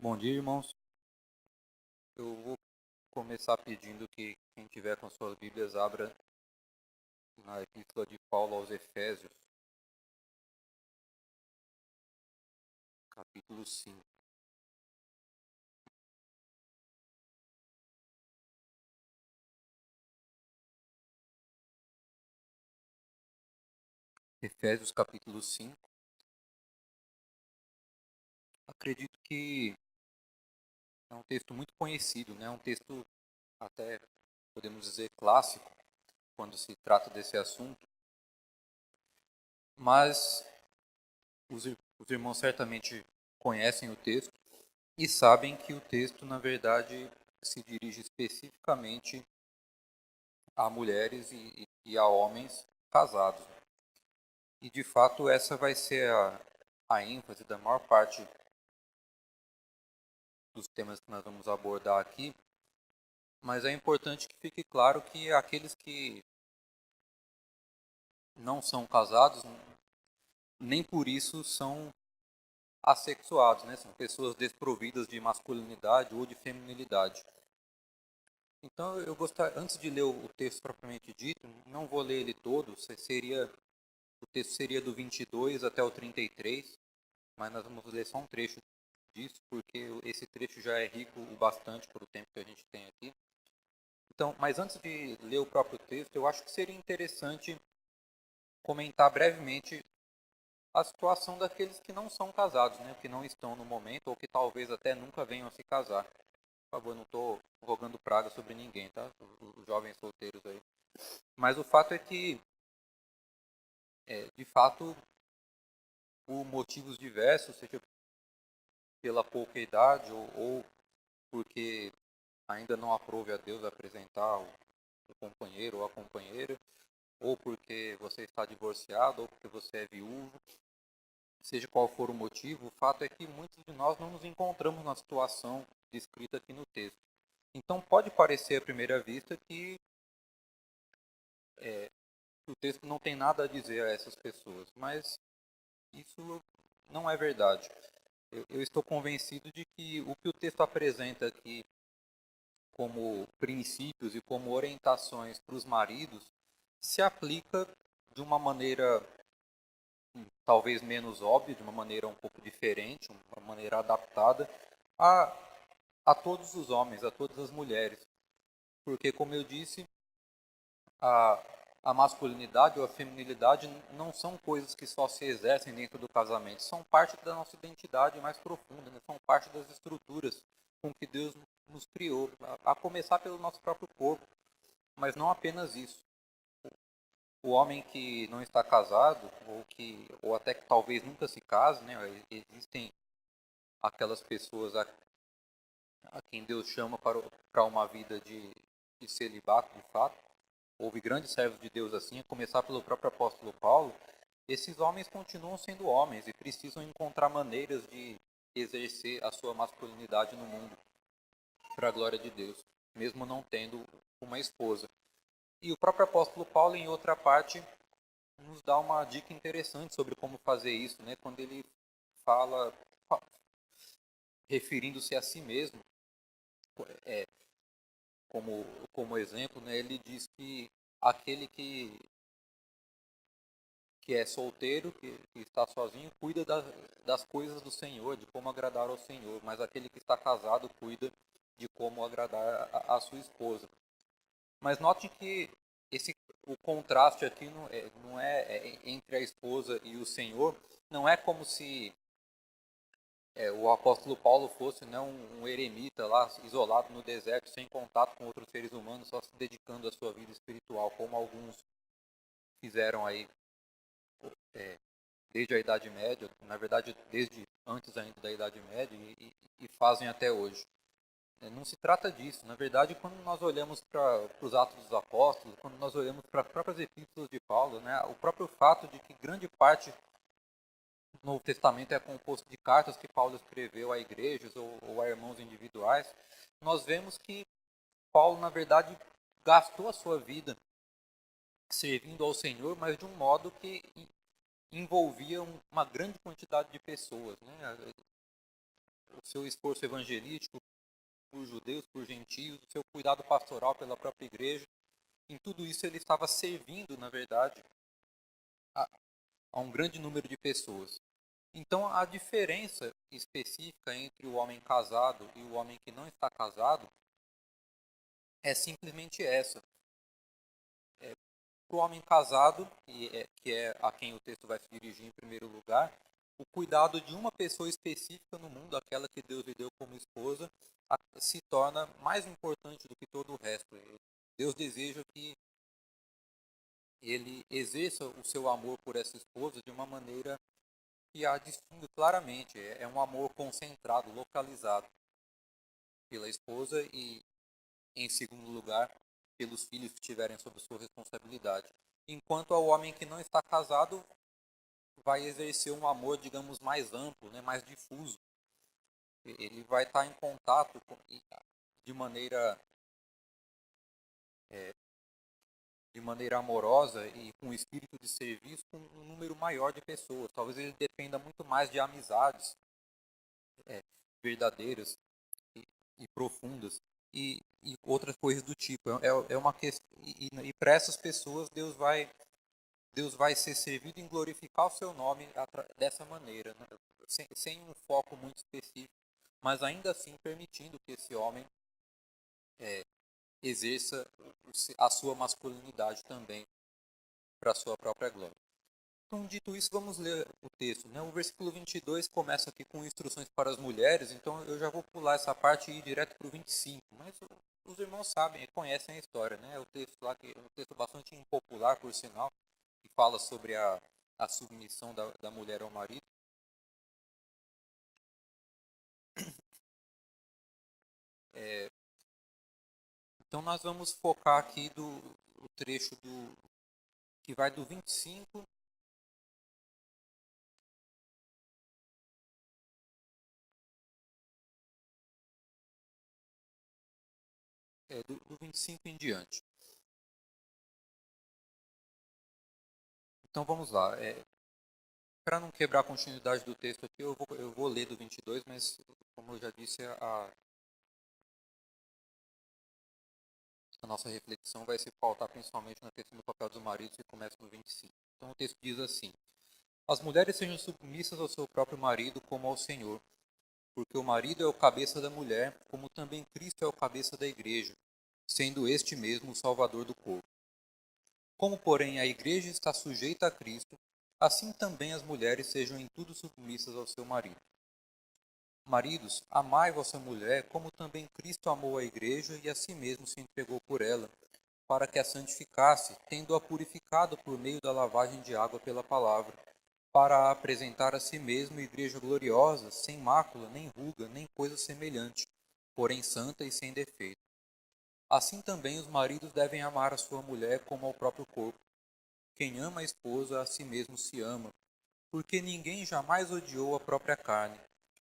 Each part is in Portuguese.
Bom dia, irmãos. Eu vou começar pedindo que quem tiver com suas Bíblias abra na Epístola de Paulo aos Efésios, capítulo 5. Efésios, capítulo 5. Acredito que é um texto muito conhecido, né? Um texto até, podemos dizer, clássico, quando se trata desse assunto. Mas os irmãos certamente conhecem o texto e sabem que o texto, na verdade, se dirige especificamente a mulheres e a homens casados. E de fato essa vai ser a ênfase da maior parte dos temas que nós vamos abordar aqui, mas é importante que fique claro que aqueles que não são casados nem por isso são assexuados, né? São pessoas desprovidas de masculinidade ou de feminilidade. Então eu gostaria, antes de ler o texto propriamente dito, não vou ler ele todo, o texto seria do 22 até o 33, mas nós vamos ler só um trecho disso, porque esse trecho já é rico o bastante para o tempo que a gente tem aqui. Então, mas antes de ler o próprio texto, eu acho que seria interessante comentar brevemente a situação daqueles que não são casados, né, que não estão no momento ou que talvez até nunca venham a se casar. Por favor, não estou rogando praga sobre ninguém, tá? Os jovens solteiros aí. Mas o fato é que, de fato, por motivos diversos, seja pela pouca idade ou porque ainda não aprove a Deus apresentar o companheiro ou a companheira, ou porque você está divorciado, ou porque você é viúvo, seja qual for o motivo, o fato é que muitos de nós não nos encontramos na situação descrita aqui no texto. Então pode parecer à primeira vista que o texto não tem nada a dizer a essas pessoas, mas isso não é verdade. Eu estou convencido de que o texto apresenta aqui como princípios e como orientações para os maridos se aplica de uma maneira talvez menos óbvia, de uma maneira um pouco diferente, uma maneira adaptada a, a todos os homens, a todas as mulheres. Porque, como eu disse, a, a masculinidade ou a feminilidade não são coisas que só se exercem dentro do casamento, são parte da nossa identidade mais profunda, né? São parte das estruturas com que Deus nos criou, a começar pelo nosso próprio corpo, mas não apenas isso. O homem que não está casado ou até que talvez nunca se case, né? Existem aquelas pessoas a quem Deus chama para uma vida de celibato, de fato. Houve grandes servos de Deus assim, a começar pelo próprio apóstolo Paulo. Esses homens continuam sendo homens e precisam encontrar maneiras de exercer a sua masculinidade no mundo para a glória de Deus, mesmo não tendo uma esposa. E o próprio apóstolo Paulo, em outra parte, nos dá uma dica interessante sobre como fazer isso, né? Quando ele fala, referindo-se a si mesmo, é, como exemplo, né? Ele diz que aquele que é solteiro, que está sozinho, cuida das coisas do Senhor, de como agradar ao Senhor, mas aquele que está casado cuida de como agradar a sua esposa. Mas note que o contraste aqui não é entre a esposa e o Senhor, não é como se o apóstolo Paulo fosse, né, um eremita lá, isolado no deserto, sem contato com outros seres humanos, só se dedicando à sua vida espiritual, como alguns fizeram aí é, desde a Idade Média, na verdade desde antes ainda da Idade Média e fazem até hoje. Não se trata disso. Na verdade, quando nós olhamos para os Atos dos Apóstolos, quando nós olhamos para as próprias epístolas de Paulo, né, o próprio fato de que grande parte do Novo Testamento é composto de cartas que Paulo escreveu a igrejas ou a irmãos individuais, nós vemos que Paulo, na verdade, gastou a sua vida servindo ao Senhor, mas de um modo que envolvia uma grande quantidade de pessoas. Né? o seu esforço evangelístico por judeus, por gentios, o seu cuidado pastoral pela própria igreja. Em tudo isso ele estava servindo, na verdade, a, a um grande número de pessoas. Então a diferença específica entre o homem casado e o homem que não está casado é simplesmente essa. Para o homem casado, que é a quem o texto vai se dirigir em primeiro lugar, o cuidado de uma pessoa específica no mundo, aquela que Deus lhe deu como esposa, se torna mais importante do que todo o resto. Deus deseja que ele exerça o seu amor por essa esposa de uma maneira que a distingue claramente. É um amor concentrado, localizado pela esposa e, em segundo lugar, pelos filhos que tiverem sob sua responsabilidade. Enquanto ao homem que não está casado, vai exercer um amor, digamos, mais amplo, né, mais difuso. Ele vai estar em contato de maneira de maneira amorosa e com espírito de serviço com um número maior de pessoas. Talvez ele dependa muito mais de amizades verdadeiras e profundas e outras coisas do tipo. É uma questão e para essas pessoas Deus vai ser servido em glorificar o seu nome dessa maneira, né? Sem um foco muito específico, mas ainda assim permitindo que esse homem exerça a sua masculinidade também para a sua própria glória. Então, dito isso, vamos ler o texto, né? O versículo 22 começa aqui com instruções para as mulheres, então eu já vou pular essa parte e ir direto para o 25, mas os irmãos sabem, conhecem a história, né? O texto lá, que é um texto bastante impopular, por sinal, que fala sobre a submissão da mulher ao marido. Então nós vamos focar aqui o trecho que vai do 25 do 25 em diante. Então vamos lá. Para não quebrar a continuidade do texto aqui, eu vou ler do 22, mas como eu já disse, a nossa reflexão vai se pautar principalmente na questão do papel dos maridos, que começa no 25. Então o texto diz assim: As mulheres sejam submissas ao seu próprio marido como ao Senhor, porque o marido é o cabeça da mulher, como também Cristo é o cabeça da igreja, sendo este mesmo o salvador do corpo. Como, porém, a igreja está sujeita a Cristo, assim também as mulheres sejam em tudo submissas ao seu marido. Maridos, amai vossa mulher, como também Cristo amou a igreja e a si mesmo se entregou por ela, para que a santificasse, tendo-a purificado por meio da lavagem de água pela palavra, para a apresentar a si mesmo igreja gloriosa, sem mácula, nem ruga, nem coisa semelhante, porém santa e sem defeito. Assim também os maridos devem amar a sua mulher como ao próprio corpo. Quem ama a esposa, a si mesmo se ama, porque ninguém jamais odiou a própria carne,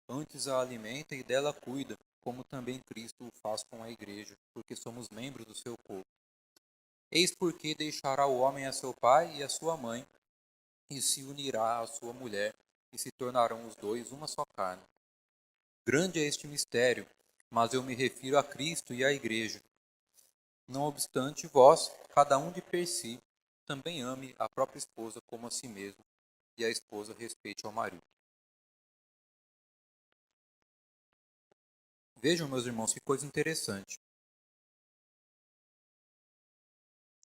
antes a alimenta e dela cuida, como também Cristo o faz com a igreja, porque somos membros do seu corpo. Eis porque deixará o homem a seu pai e a sua mãe, e se unirá à sua mulher, e se tornarão os dois uma só carne. Grande é este mistério, mas eu me refiro a Cristo e à igreja. Não obstante, vós, cada um de per si, também ame a própria esposa como a si mesmo, e a esposa respeite ao marido. Vejam, meus irmãos, que coisa interessante.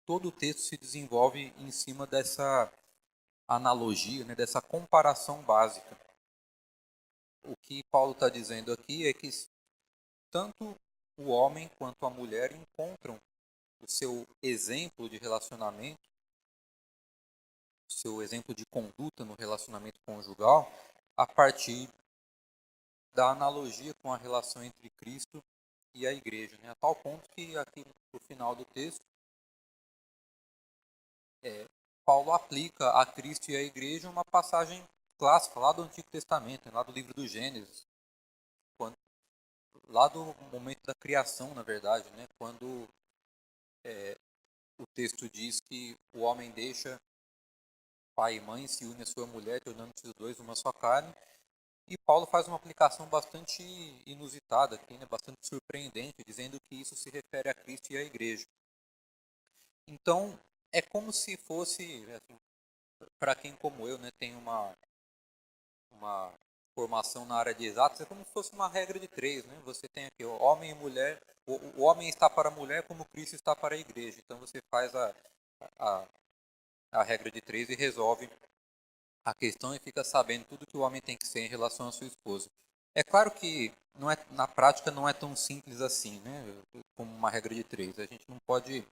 Todo o texto se desenvolve em cima dessa analogia, né, dessa comparação básica. O que Paulo está dizendo aqui é que tanto o homem quanto a mulher encontram o seu exemplo de relacionamento, o seu exemplo de conduta no relacionamento conjugal, a partir da analogia com a relação entre Cristo e a igreja, né? A tal ponto que aqui no final do texto, Paulo aplica a Cristo e a igreja uma passagem clássica lá do Antigo Testamento, lá do livro do Gênesis, quando, lá do momento da criação, na verdade, né? Quando o texto diz que o homem deixa pai e mãe, se une à sua mulher, tornando-se os dois uma só carne. E Paulo faz uma aplicação bastante inusitada aqui, né, bastante surpreendente, dizendo que isso se refere a Cristo e à igreja. Então, é como se fosse, assim, para quem como eu, né, tem uma formação na área de exatas, é como se fosse uma regra de três, né? Você tem aqui o homem e mulher, o homem está para a mulher como Cristo está para a igreja. Então você faz a, a regra de três e resolve a questão e fica sabendo tudo que o homem tem que ser em relação à sua esposa. É claro que não é, na prática não é tão simples assim, né? Como uma regra de três. A gente não pode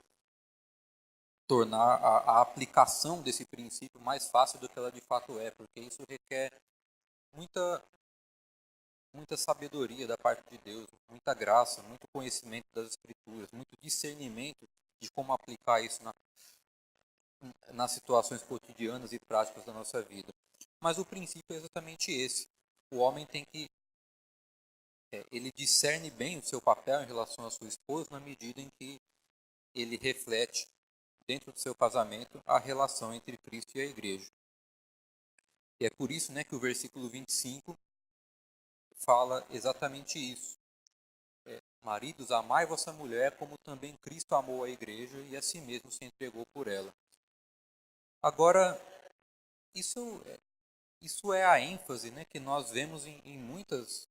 tornar a aplicação desse princípio mais fácil do que ela de fato é, porque isso requer muita muita sabedoria da parte de Deus, muita graça, muito conhecimento das Escrituras, muito discernimento de como aplicar isso nas situações cotidianas e práticas da nossa vida. Mas o princípio é exatamente esse. O homem tem que, ele discerne bem o seu papel em relação à sua esposa na medida em que ele reflete dentro do seu casamento a relação entre Cristo e a igreja. E é por isso, né, que o versículo 25 fala exatamente isso. Maridos, amai vossa mulher como também Cristo amou a igreja e a si mesmo se entregou por ela. Agora, isso, isso é a ênfase, né, que nós vemos em muitas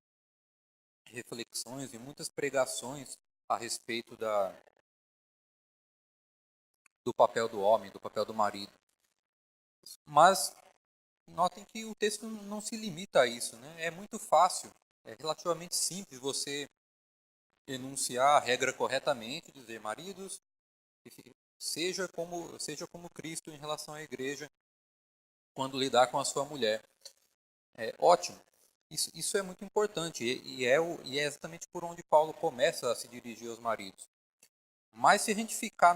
reflexões, em muitas pregações a respeito do papel do homem, do papel do marido. Mas notem que o texto não se limita a isso, né? É muito fácil, é relativamente simples você enunciar a regra corretamente, dizer, maridos, seja como Cristo em relação à igreja quando lidar com a sua mulher. É ótimo. Isso é muito importante e é exatamente por onde Paulo começa a se dirigir aos maridos. Mas se a gente ficar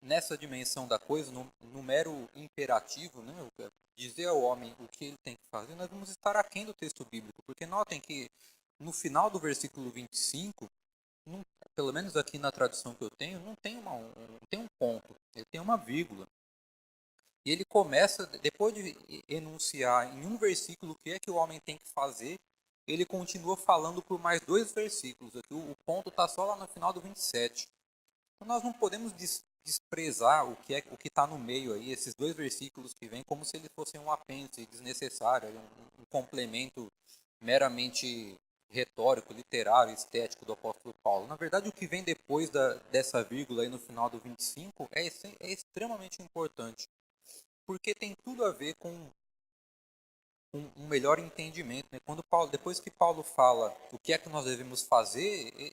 nessa dimensão da coisa, no mero imperativo, né, dizer ao homem o que ele tem que fazer, nós vamos estar aquém do texto bíblico. Porque notem que no final do versículo 25, não, pelo menos aqui na tradução que eu tenho, não tem, não tem um ponto, ele tem uma vírgula. E ele começa, depois de enunciar em um versículo o que é que o homem tem que fazer, ele continua falando por mais dois versículos. Aqui o ponto está só lá no final do 27. Então nós não podemos desprezar o que está no meio aí, esses dois versículos que vêm, como se eles fossem um apêndice desnecessário, um complemento meramente retórico, literário, estético do apóstolo Paulo. Na verdade, o que vem depois dessa vírgula aí no final do 25 é extremamente importante, porque tem tudo a ver com um melhor entendimento. Né? Depois que Paulo fala o que é que nós devemos fazer,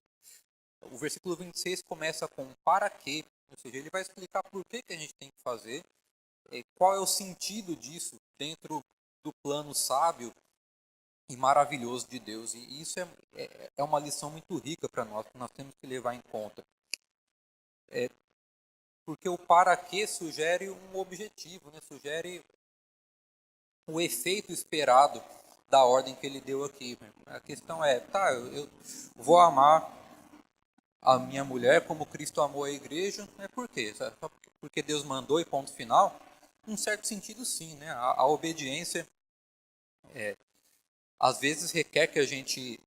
o versículo 26 começa com para quê, ou seja, ele vai explicar por que a gente tem que fazer, qual é o sentido disso dentro do plano sábio e maravilhoso de Deus. E isso é uma lição muito rica para nós, que nós temos que levar em conta. Porque o para quê sugere um objetivo, né? Sugere o efeito esperado da ordem que ele deu aqui. A questão é, tá, eu vou amar a minha mulher como Cristo amou a igreja, por quê? Só porque Deus mandou e ponto final? Num certo sentido, sim, né? A obediência às vezes requer que a gente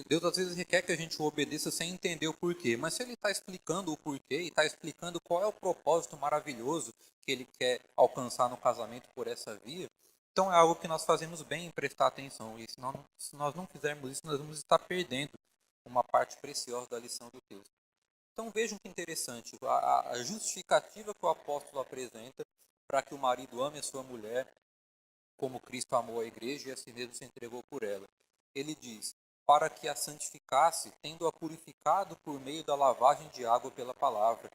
Deus às vezes requer que a gente o obedeça sem entender o porquê, mas se ele está explicando o porquê e está explicando qual é o propósito maravilhoso que ele quer alcançar no casamento por essa via, então é algo que nós fazemos bem em prestar atenção. E se nós não fizermos isso, nós vamos estar perdendo uma parte preciosa da lição do texto. Então vejam que interessante, a justificativa que o apóstolo apresenta para que o marido ame a sua mulher como Cristo amou a igreja e a si mesmo se entregou por ela. Ele diz, para que a santificasse, tendo-a purificado por meio da lavagem de água pela palavra,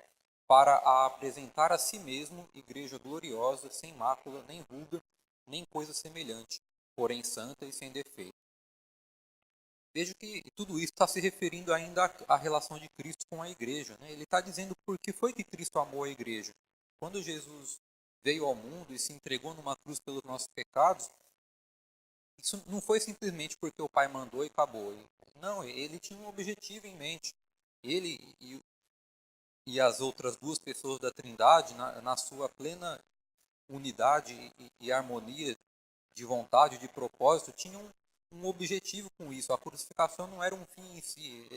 para a apresentar a si mesmo, igreja gloriosa, sem mácula, nem ruga, nem coisa semelhante, porém santa e sem defeito. Veja que tudo isso está se referindo ainda à relação de Cristo com a igreja. Né? Ele está dizendo por que foi que Cristo amou a igreja. Quando Jesus veio ao mundo e se entregou numa cruz pelos nossos pecados, isso não foi simplesmente porque o Pai mandou e acabou. Não, ele tinha um objetivo em mente. Ele e as outras duas pessoas da Trindade, na sua plena unidade e harmonia de vontade, de propósito, tinham um objetivo com isso. A crucificação não era um fim em si.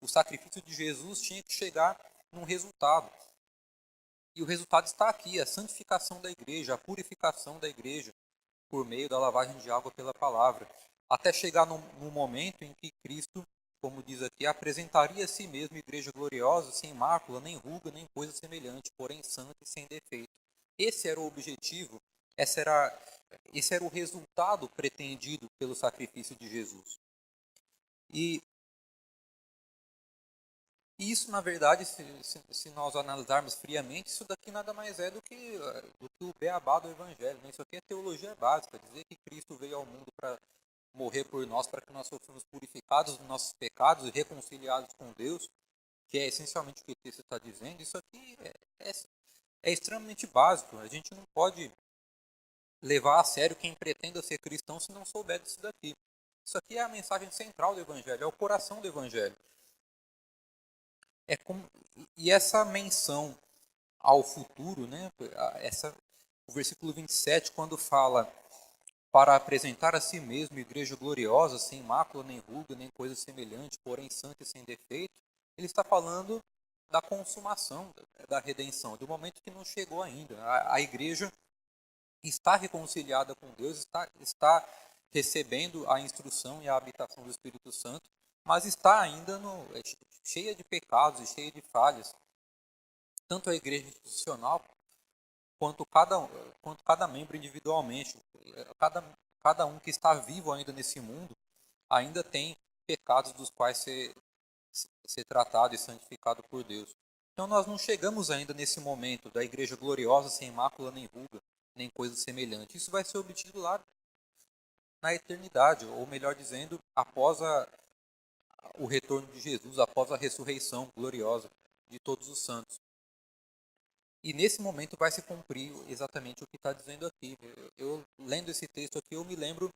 O sacrifício de Jesus tinha que chegar num resultado. E o resultado está aqui, a santificação da igreja, a purificação da igreja, por meio da lavagem de água pela palavra, até chegar no momento em que Cristo, como diz aqui, apresentaria a si mesmo igreja gloriosa, sem mácula, nem ruga, nem coisa semelhante, porém santa e sem defeito. Esse era o objetivo, esse era o resultado pretendido pelo sacrifício de Jesus. E isso, na verdade, se nós analisarmos friamente, isso daqui nada mais é do que o beabá do Evangelho. Né? Isso aqui é teologia básica, dizer que Cristo veio ao mundo para morrer por nós, para que nós fôssemos purificados dos nossos pecados e reconciliados com Deus, que é essencialmente o que o texto está dizendo. Isso aqui é extremamente básico. A gente não pode levar a sério quem pretenda ser cristão se não souber disso daqui. Isso aqui é a mensagem central do Evangelho, é o coração do Evangelho. E essa menção ao futuro, né, o versículo 27, quando fala para apresentar a si mesmo igreja gloriosa, sem mácula, nem ruga, nem coisa semelhante, porém santa e sem defeito, ele está falando da consumação da redenção, do momento que não chegou ainda. A igreja está reconciliada com Deus, está recebendo a instrução e a habitação do Espírito Santo, mas está ainda cheia de pecados e cheia de falhas. Tanto a igreja institucional quanto cada membro individualmente. Cada um que está vivo ainda nesse mundo ainda tem pecados dos quais ser tratado e santificado por Deus. Então nós não chegamos ainda nesse momento da igreja gloriosa, sem mácula nem ruga, nem coisa semelhante. Isso vai ser obtido lá na eternidade, ou melhor dizendo, após o retorno de Jesus, após a ressurreição gloriosa de todos os santos. E nesse momento vai se cumprir exatamente o que está dizendo aqui. Eu lendo esse texto aqui, eu me lembro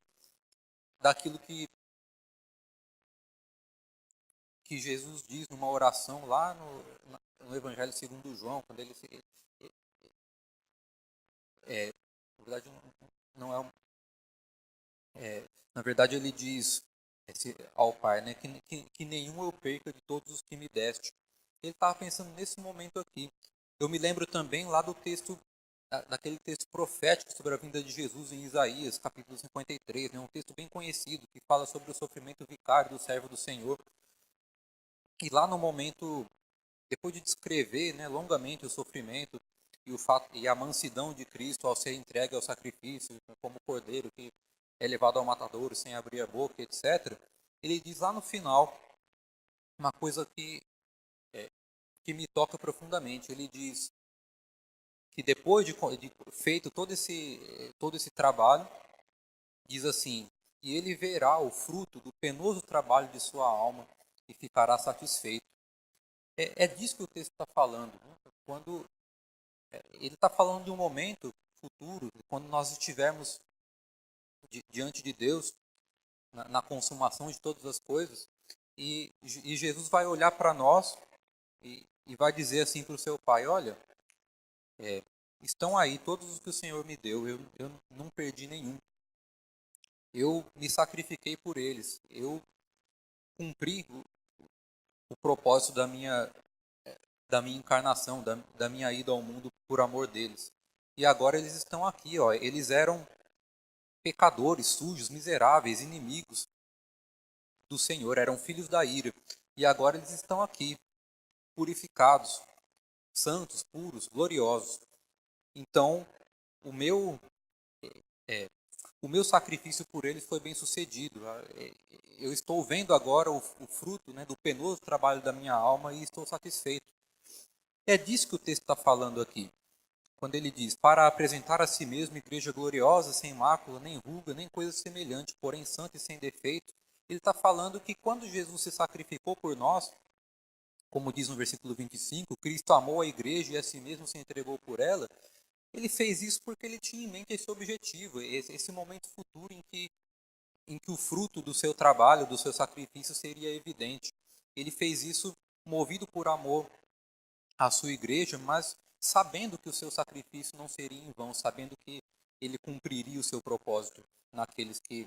daquilo que Jesus diz numa oração lá no Evangelho segundo João, quando ele na verdade não na verdade ele diz ao Pai, né, que nenhum eu perca de todos os que me deste. Ele estava pensando nesse momento aqui. Eu me lembro também lá do texto, daquele texto profético sobre a vinda de Jesus em Isaías, capítulo 53, né, um texto bem conhecido, que fala sobre o sofrimento vicário do servo do Senhor. E lá no momento, depois de descrever, né, longamente o sofrimento e, e a mansidão de Cristo ao ser entregue ao sacrifício, como cordeiro que é levado ao matadouro sem abrir a boca, etc., ele diz lá no final uma coisa que me toca profundamente. Ele diz que depois de feito todo esse trabalho, diz assim, e ele verá o fruto do penoso trabalho de sua alma e ficará satisfeito. É disso que o texto está falando. Né? Quando ele está falando de um momento futuro, quando nós estivermos diante de Deus, na consumação de todas as coisas, e Jesus vai olhar para nós e vai dizer assim para o seu Pai, olha, estão aí todos os que o Senhor me deu, eu não perdi nenhum. Eu me sacrifiquei por eles, eu cumpri o propósito da minha encarnação, da minha ida ao mundo por amor deles. E agora eles estão aqui, ó, eles eram pecadores, sujos, miseráveis, inimigos do Senhor, eram filhos da ira. E agora eles estão aqui, purificados, santos, puros, gloriosos. Então, o meu o meu sacrifício por eles foi bem sucedido. Eu estou vendo agora o fruto, né, do penoso trabalho da minha alma e estou satisfeito. É disso que o texto está falando aqui. Quando ele diz, para apresentar a si mesmo igreja gloriosa, sem mácula, nem ruga, nem coisa semelhante, porém santa e sem defeito, ele está falando que quando Jesus se sacrificou por nós, como diz no versículo 25, Cristo amou a igreja e a si mesmo se entregou por ela, ele fez isso porque ele tinha em mente esse objetivo, esse momento futuro em que o fruto do seu trabalho, do seu sacrifício seria evidente. Ele fez isso movido por amor à sua igreja, mas sabendo que o seu sacrifício não seria em vão, sabendo que ele cumpriria o seu propósito naqueles que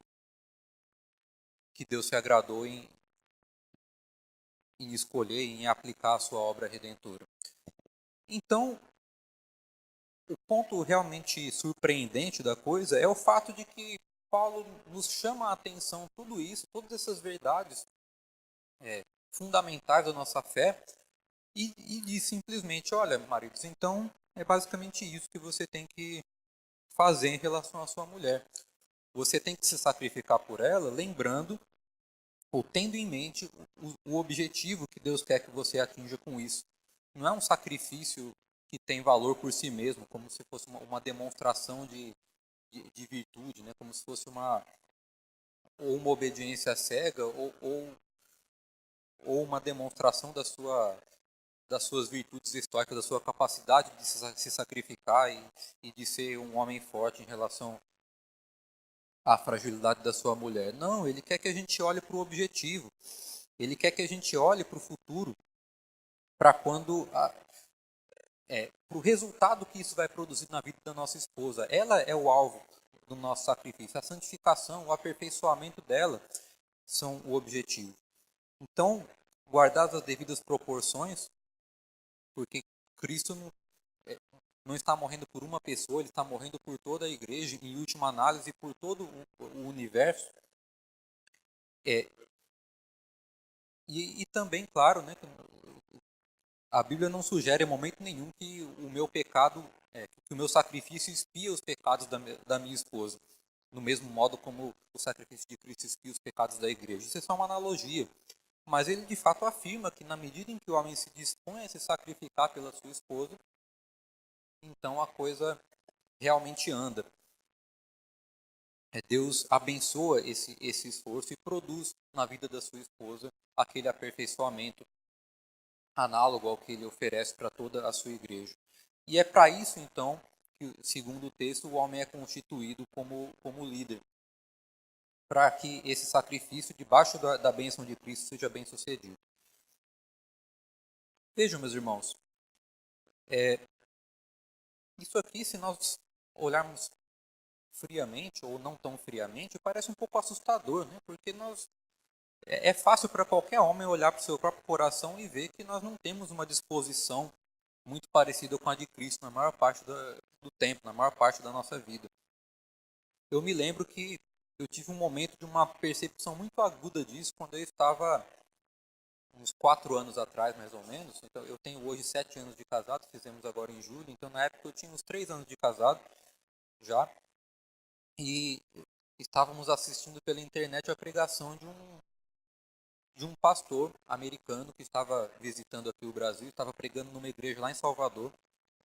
Deus se agradou em escolher, em aplicar a sua obra redentora. Então, o ponto realmente surpreendente da coisa é o fato de que Paulo nos chama a atenção tudo isso, todas essas verdades fundamentais da nossa fé, e diz simplesmente, olha, maridos, então é basicamente isso que você tem que fazer em relação à sua mulher. Você tem que se sacrificar por ela, lembrando ou tendo em mente o objetivo que Deus quer que você atinja com isso. Não é um sacrifício que tem valor por si mesmo, como se fosse uma demonstração de virtude, né? Como se fosse ou uma obediência cega ou uma demonstração das suas virtudes históricas, da sua capacidade de se sacrificar e de ser um homem forte em relação à fragilidade da sua mulher. Não, ele quer que a gente olhe para o objetivo. Ele quer que a gente olhe para o futuro, para para o resultado que isso vai produzir na vida da nossa esposa. Ela é o alvo do nosso sacrifício. A santificação, o aperfeiçoamento dela são o objetivo. Então, guardadas as devidas proporções, porque Cristo não está morrendo por uma pessoa, ele está morrendo por toda a igreja, em última análise, por todo o universo. E também, claro, né, a Bíblia não sugere em momento nenhum que o meu pecado, que o meu sacrifício expia os pecados da minha esposa, no mesmo modo como o sacrifício de Cristo expia os pecados da igreja. Isso é só uma analogia. Mas ele de fato afirma que na medida em que o homem se dispõe a se sacrificar pela sua esposa, então a coisa realmente anda. Deus abençoa esse esforço e produz na vida da sua esposa aquele aperfeiçoamento análogo ao que ele oferece para toda a sua igreja. E é para isso, então, que, segundo o texto, o homem é constituído como líder, para que esse sacrifício, debaixo da bênção de Cristo, seja bem sucedido. Vejam, meus irmãos, isso aqui, se nós olharmos friamente ou não tão friamente, parece um pouco assustador, né? Porque é fácil para qualquer homem olhar para o seu próprio coração e ver que nós não temos uma disposição muito parecida com a de Cristo na maior parte do tempo, na maior parte da nossa vida. Eu me lembro que eu tive um momento de uma percepção muito aguda disso quando eu estava uns 4 anos atrás, mais ou menos. Então, eu tenho hoje 7 anos de casado, fizemos agora em julho, então na época eu tinha uns 3 anos de casado já, e estávamos assistindo pela internet a pregação de um pastor americano que estava visitando aqui o Brasil, estava pregando numa igreja lá em Salvador,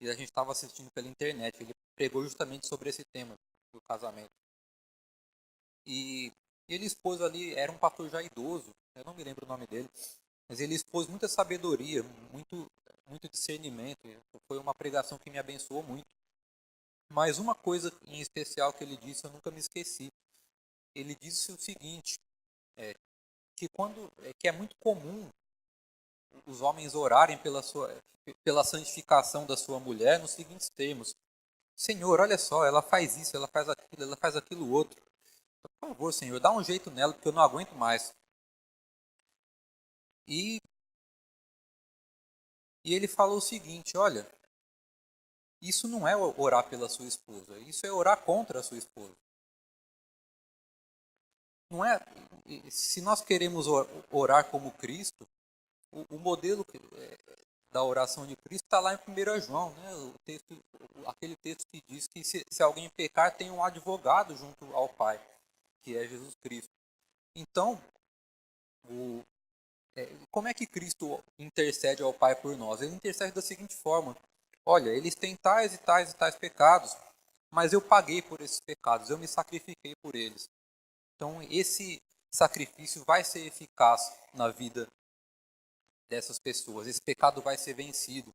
e a gente estava assistindo pela internet. Ele pregou justamente sobre esse tema do casamento. E ele expôs ali, era um pastor já idoso, eu não me lembro o nome dele, mas ele expôs muita sabedoria, muito discernimento. Foi uma pregação que me abençoou muito. Mas uma coisa em especial que ele disse, eu nunca me esqueci. Ele disse o seguinte, que é muito comum os homens orarem pela santificação da sua mulher nos seguintes termos: Senhor, olha só, ela faz isso, ela faz aquilo outro. Por favor, Senhor, dá um jeito nela, porque eu não aguento mais. E, e ele falou o seguinte: olha, isso não é orar pela sua esposa, isso é orar contra a sua esposa. Não é, se nós queremos orar como Cristo, o modelo da oração de Cristo está lá em 1 João, né? Aquele texto que diz que se alguém pecar, tem um advogado junto ao Pai, que é Jesus Cristo. Então, como é que Cristo intercede ao Pai por nós? Ele intercede da seguinte forma: olha, eles têm tais e tais e tais pecados, mas eu paguei por esses pecados, eu me sacrifiquei por eles. Então, esse sacrifício vai ser eficaz na vida dessas pessoas. Esse pecado vai ser vencido.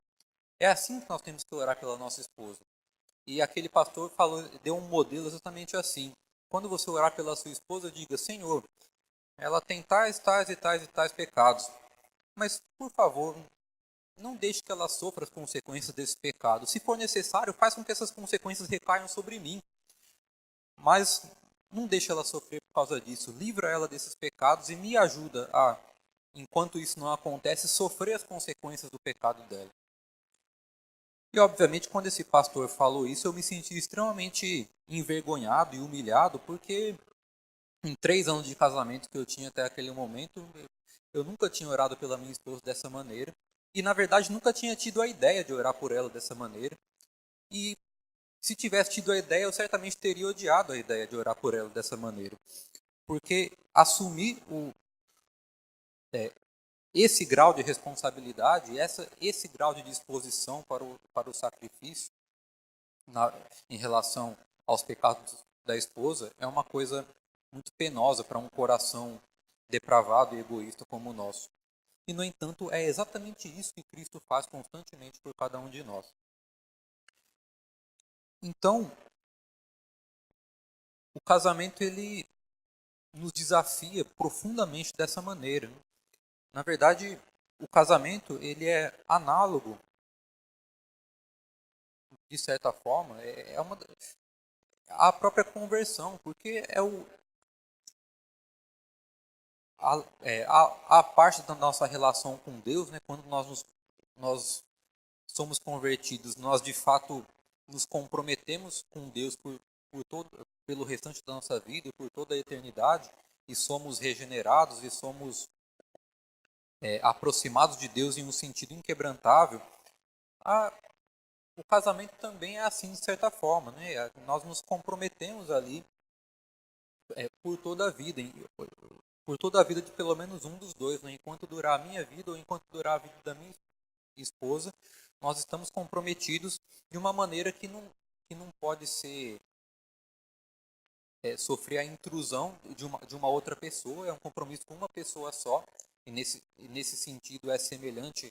É assim que nós temos que orar pela nossa esposa. E aquele pastor deu um modelo exatamente assim. Quando você orar pela sua esposa, diga: Senhor, ela tem tais, tais e tais e tais pecados, mas, por favor, não deixe que ela sofra as consequências desse pecado. Se for necessário, faça com que essas consequências recaiam sobre mim. mas não deixa ela sofrer por causa disso. Livra ela desses pecados e me ajuda a, enquanto isso não acontece, sofrer as consequências do pecado dela. E, obviamente, quando esse pastor falou isso, eu me senti extremamente envergonhado e humilhado, porque em 3 anos de casamento que eu tinha até aquele momento, eu nunca tinha orado pela minha esposa dessa maneira. E, na verdade, nunca tinha tido a ideia de orar por ela dessa maneira. E, se tivesse tido a ideia, eu certamente teria odiado a ideia de orar por ela dessa maneira. Porque assumir esse grau de responsabilidade, esse grau de disposição para o sacrifício em relação aos pecados da esposa é uma coisa muito penosa para um coração depravado e egoísta como o nosso. E, no entanto, é exatamente isso que Cristo faz constantemente por cada um de nós. Então, o casamento ele nos desafia profundamente dessa maneira. Na verdade, o casamento ele é análogo, de certa forma, à própria conversão, porque a parte da nossa relação com Deus, né, quando nós somos convertidos, nós de fato nos comprometemos com Deus pelo restante da nossa vida e por toda a eternidade, e somos regenerados e somos aproximados de Deus em um sentido inquebrantável. O casamento também é assim, de certa forma, né? Nós nos comprometemos ali por toda a vida, por toda a vida de pelo menos um dos dois, né? Enquanto durar a minha vida ou enquanto durar a vida da minha esposa, nós estamos comprometidos de uma maneira que não pode ser sofrer a intrusão de uma outra pessoa, é um compromisso com uma pessoa só, e nesse sentido é semelhante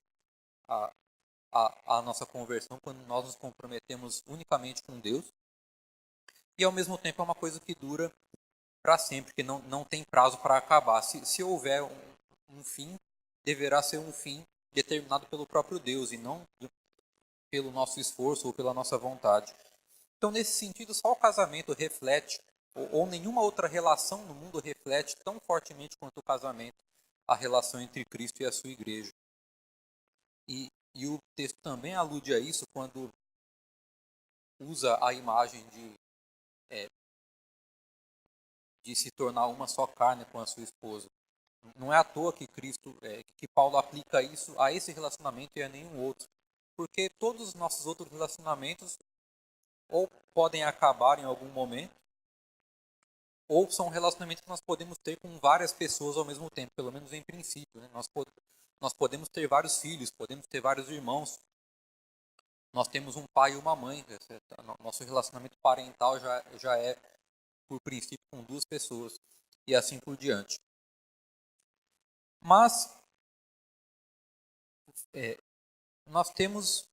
à, à nossa conversão, quando nós nos comprometemos unicamente com Deus, e ao mesmo tempo é uma coisa que dura para sempre, que não tem prazo para acabar. Se houver um fim, deverá ser um fim determinado pelo próprio Deus, e não pelo nosso esforço ou pela nossa vontade. Então, nesse sentido, só o casamento reflete, ou nenhuma outra relação no mundo reflete tão fortemente quanto o casamento, a relação entre Cristo e a sua igreja. E o texto também alude a isso quando usa a imagem de se tornar uma só carne com a sua esposa. Não é à toa que que Paulo aplica isso a esse relacionamento e a nenhum outro. Porque todos os nossos outros relacionamentos ou podem acabar em algum momento, ou são relacionamentos que nós podemos ter com várias pessoas ao mesmo tempo, pelo menos em princípio. Né? Nós podemos ter vários filhos, podemos ter vários irmãos, nós temos um pai e uma mãe. Nosso relacionamento parental já é, por princípio, com 2 pessoas, e assim por diante. Mas nós temos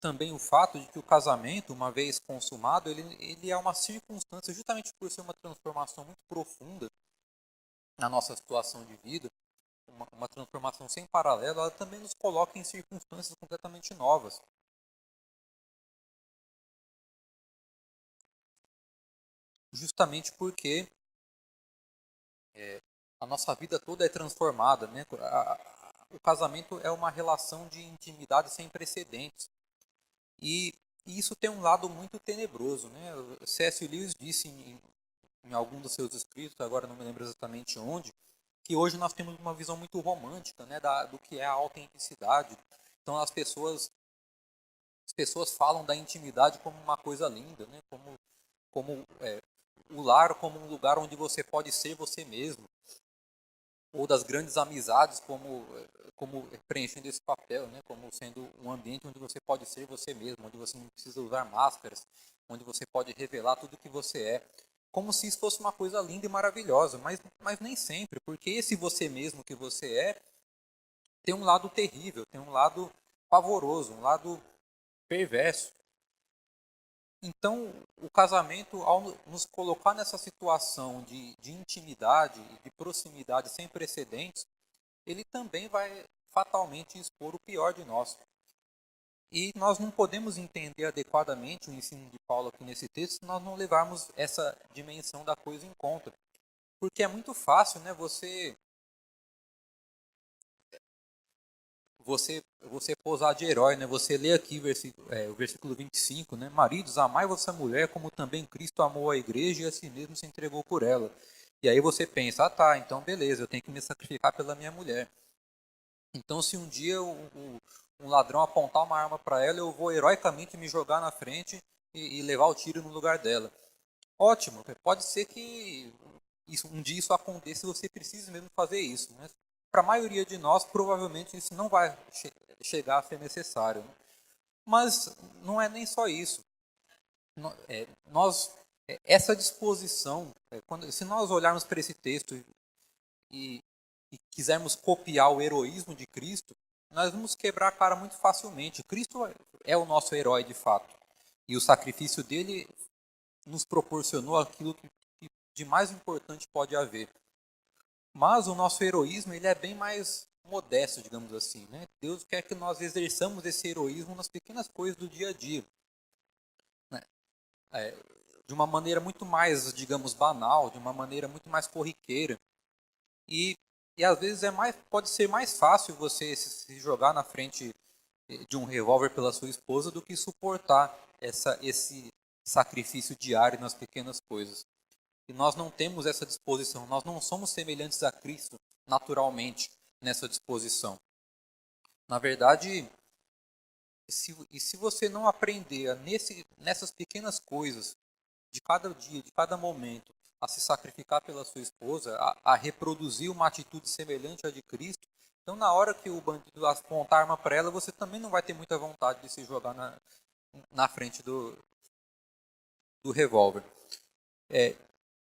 também o fato de que o casamento, uma vez consumado, ele é uma circunstância, justamente por ser uma transformação muito profunda na nossa situação de vida, uma transformação sem paralelo, ela também nos coloca em circunstâncias completamente novas. Justamente porque a nossa vida toda é transformada, né? O casamento é uma relação de intimidade sem precedentes. E isso tem um lado muito tenebroso, né? O C.S. Lewis disse em algum dos seus escritos, agora não me lembro exatamente onde, que hoje nós temos uma visão muito romântica, né, do que é a autenticidade. Então as pessoas falam da intimidade como uma coisa linda, né, como o lar como um lugar onde você pode ser você mesmo, ou das grandes amizades como preenchendo esse papel, né, como sendo um ambiente onde você pode ser você mesmo, onde você não precisa usar máscaras, onde você pode revelar tudo o que você é, como se isso fosse uma coisa linda e maravilhosa, mas nem sempre, porque esse você mesmo que você é tem um lado terrível, tem um lado pavoroso, um lado perverso. Então, o casamento, ao nos colocar nessa situação de intimidade e de proximidade sem precedentes, ele também vai fatalmente expor o pior de nós. E nós não podemos entender adequadamente o ensino de Paulo aqui nesse texto se nós não levarmos essa dimensão da coisa em conta. Porque é muito fácil, né, você posar de herói, né? Você lê aqui o versículo 25, né? Maridos, amai vossa mulher como também Cristo amou a igreja e a si mesmo se entregou por ela. E aí você pensa, tá, então beleza, eu tenho que me sacrificar pela minha mulher. Então se um dia um ladrão apontar uma arma para ela, eu vou heroicamente me jogar na frente e levar o tiro no lugar dela. Ótimo, pode ser que um dia isso aconteça e você precise mesmo fazer isso. Mas para a maioria de nós, provavelmente isso não vai chegar a ser necessário. Né? Mas não é nem só isso. Essa disposição, se nós olharmos para esse texto e, e quisermos copiar o heroísmo de Cristo, nós vamos quebrar a cara muito facilmente. Cristo é o nosso herói de fato. E o sacrifício dele nos proporcionou aquilo que de mais importante pode haver. Mas o nosso heroísmo ele é bem mais modesto, digamos assim. Né? Deus quer que nós exerçamos esse heroísmo nas pequenas coisas do dia a dia. Né? De uma maneira muito mais, digamos, banal, de uma maneira muito mais corriqueira. E às vezes pode ser mais fácil você se jogar na frente de um revólver pela sua esposa do que suportar esse sacrifício diário nas pequenas coisas. E nós não temos essa disposição, nós não somos semelhantes a Cristo naturalmente nessa disposição. Na verdade, se você não aprender nessas pequenas coisas, de cada dia, de cada momento, a se sacrificar pela sua esposa, a reproduzir uma atitude semelhante à de Cristo, então na hora que o bandido apontar a arma para ela, você também não vai ter muita vontade de se jogar na frente do revólver.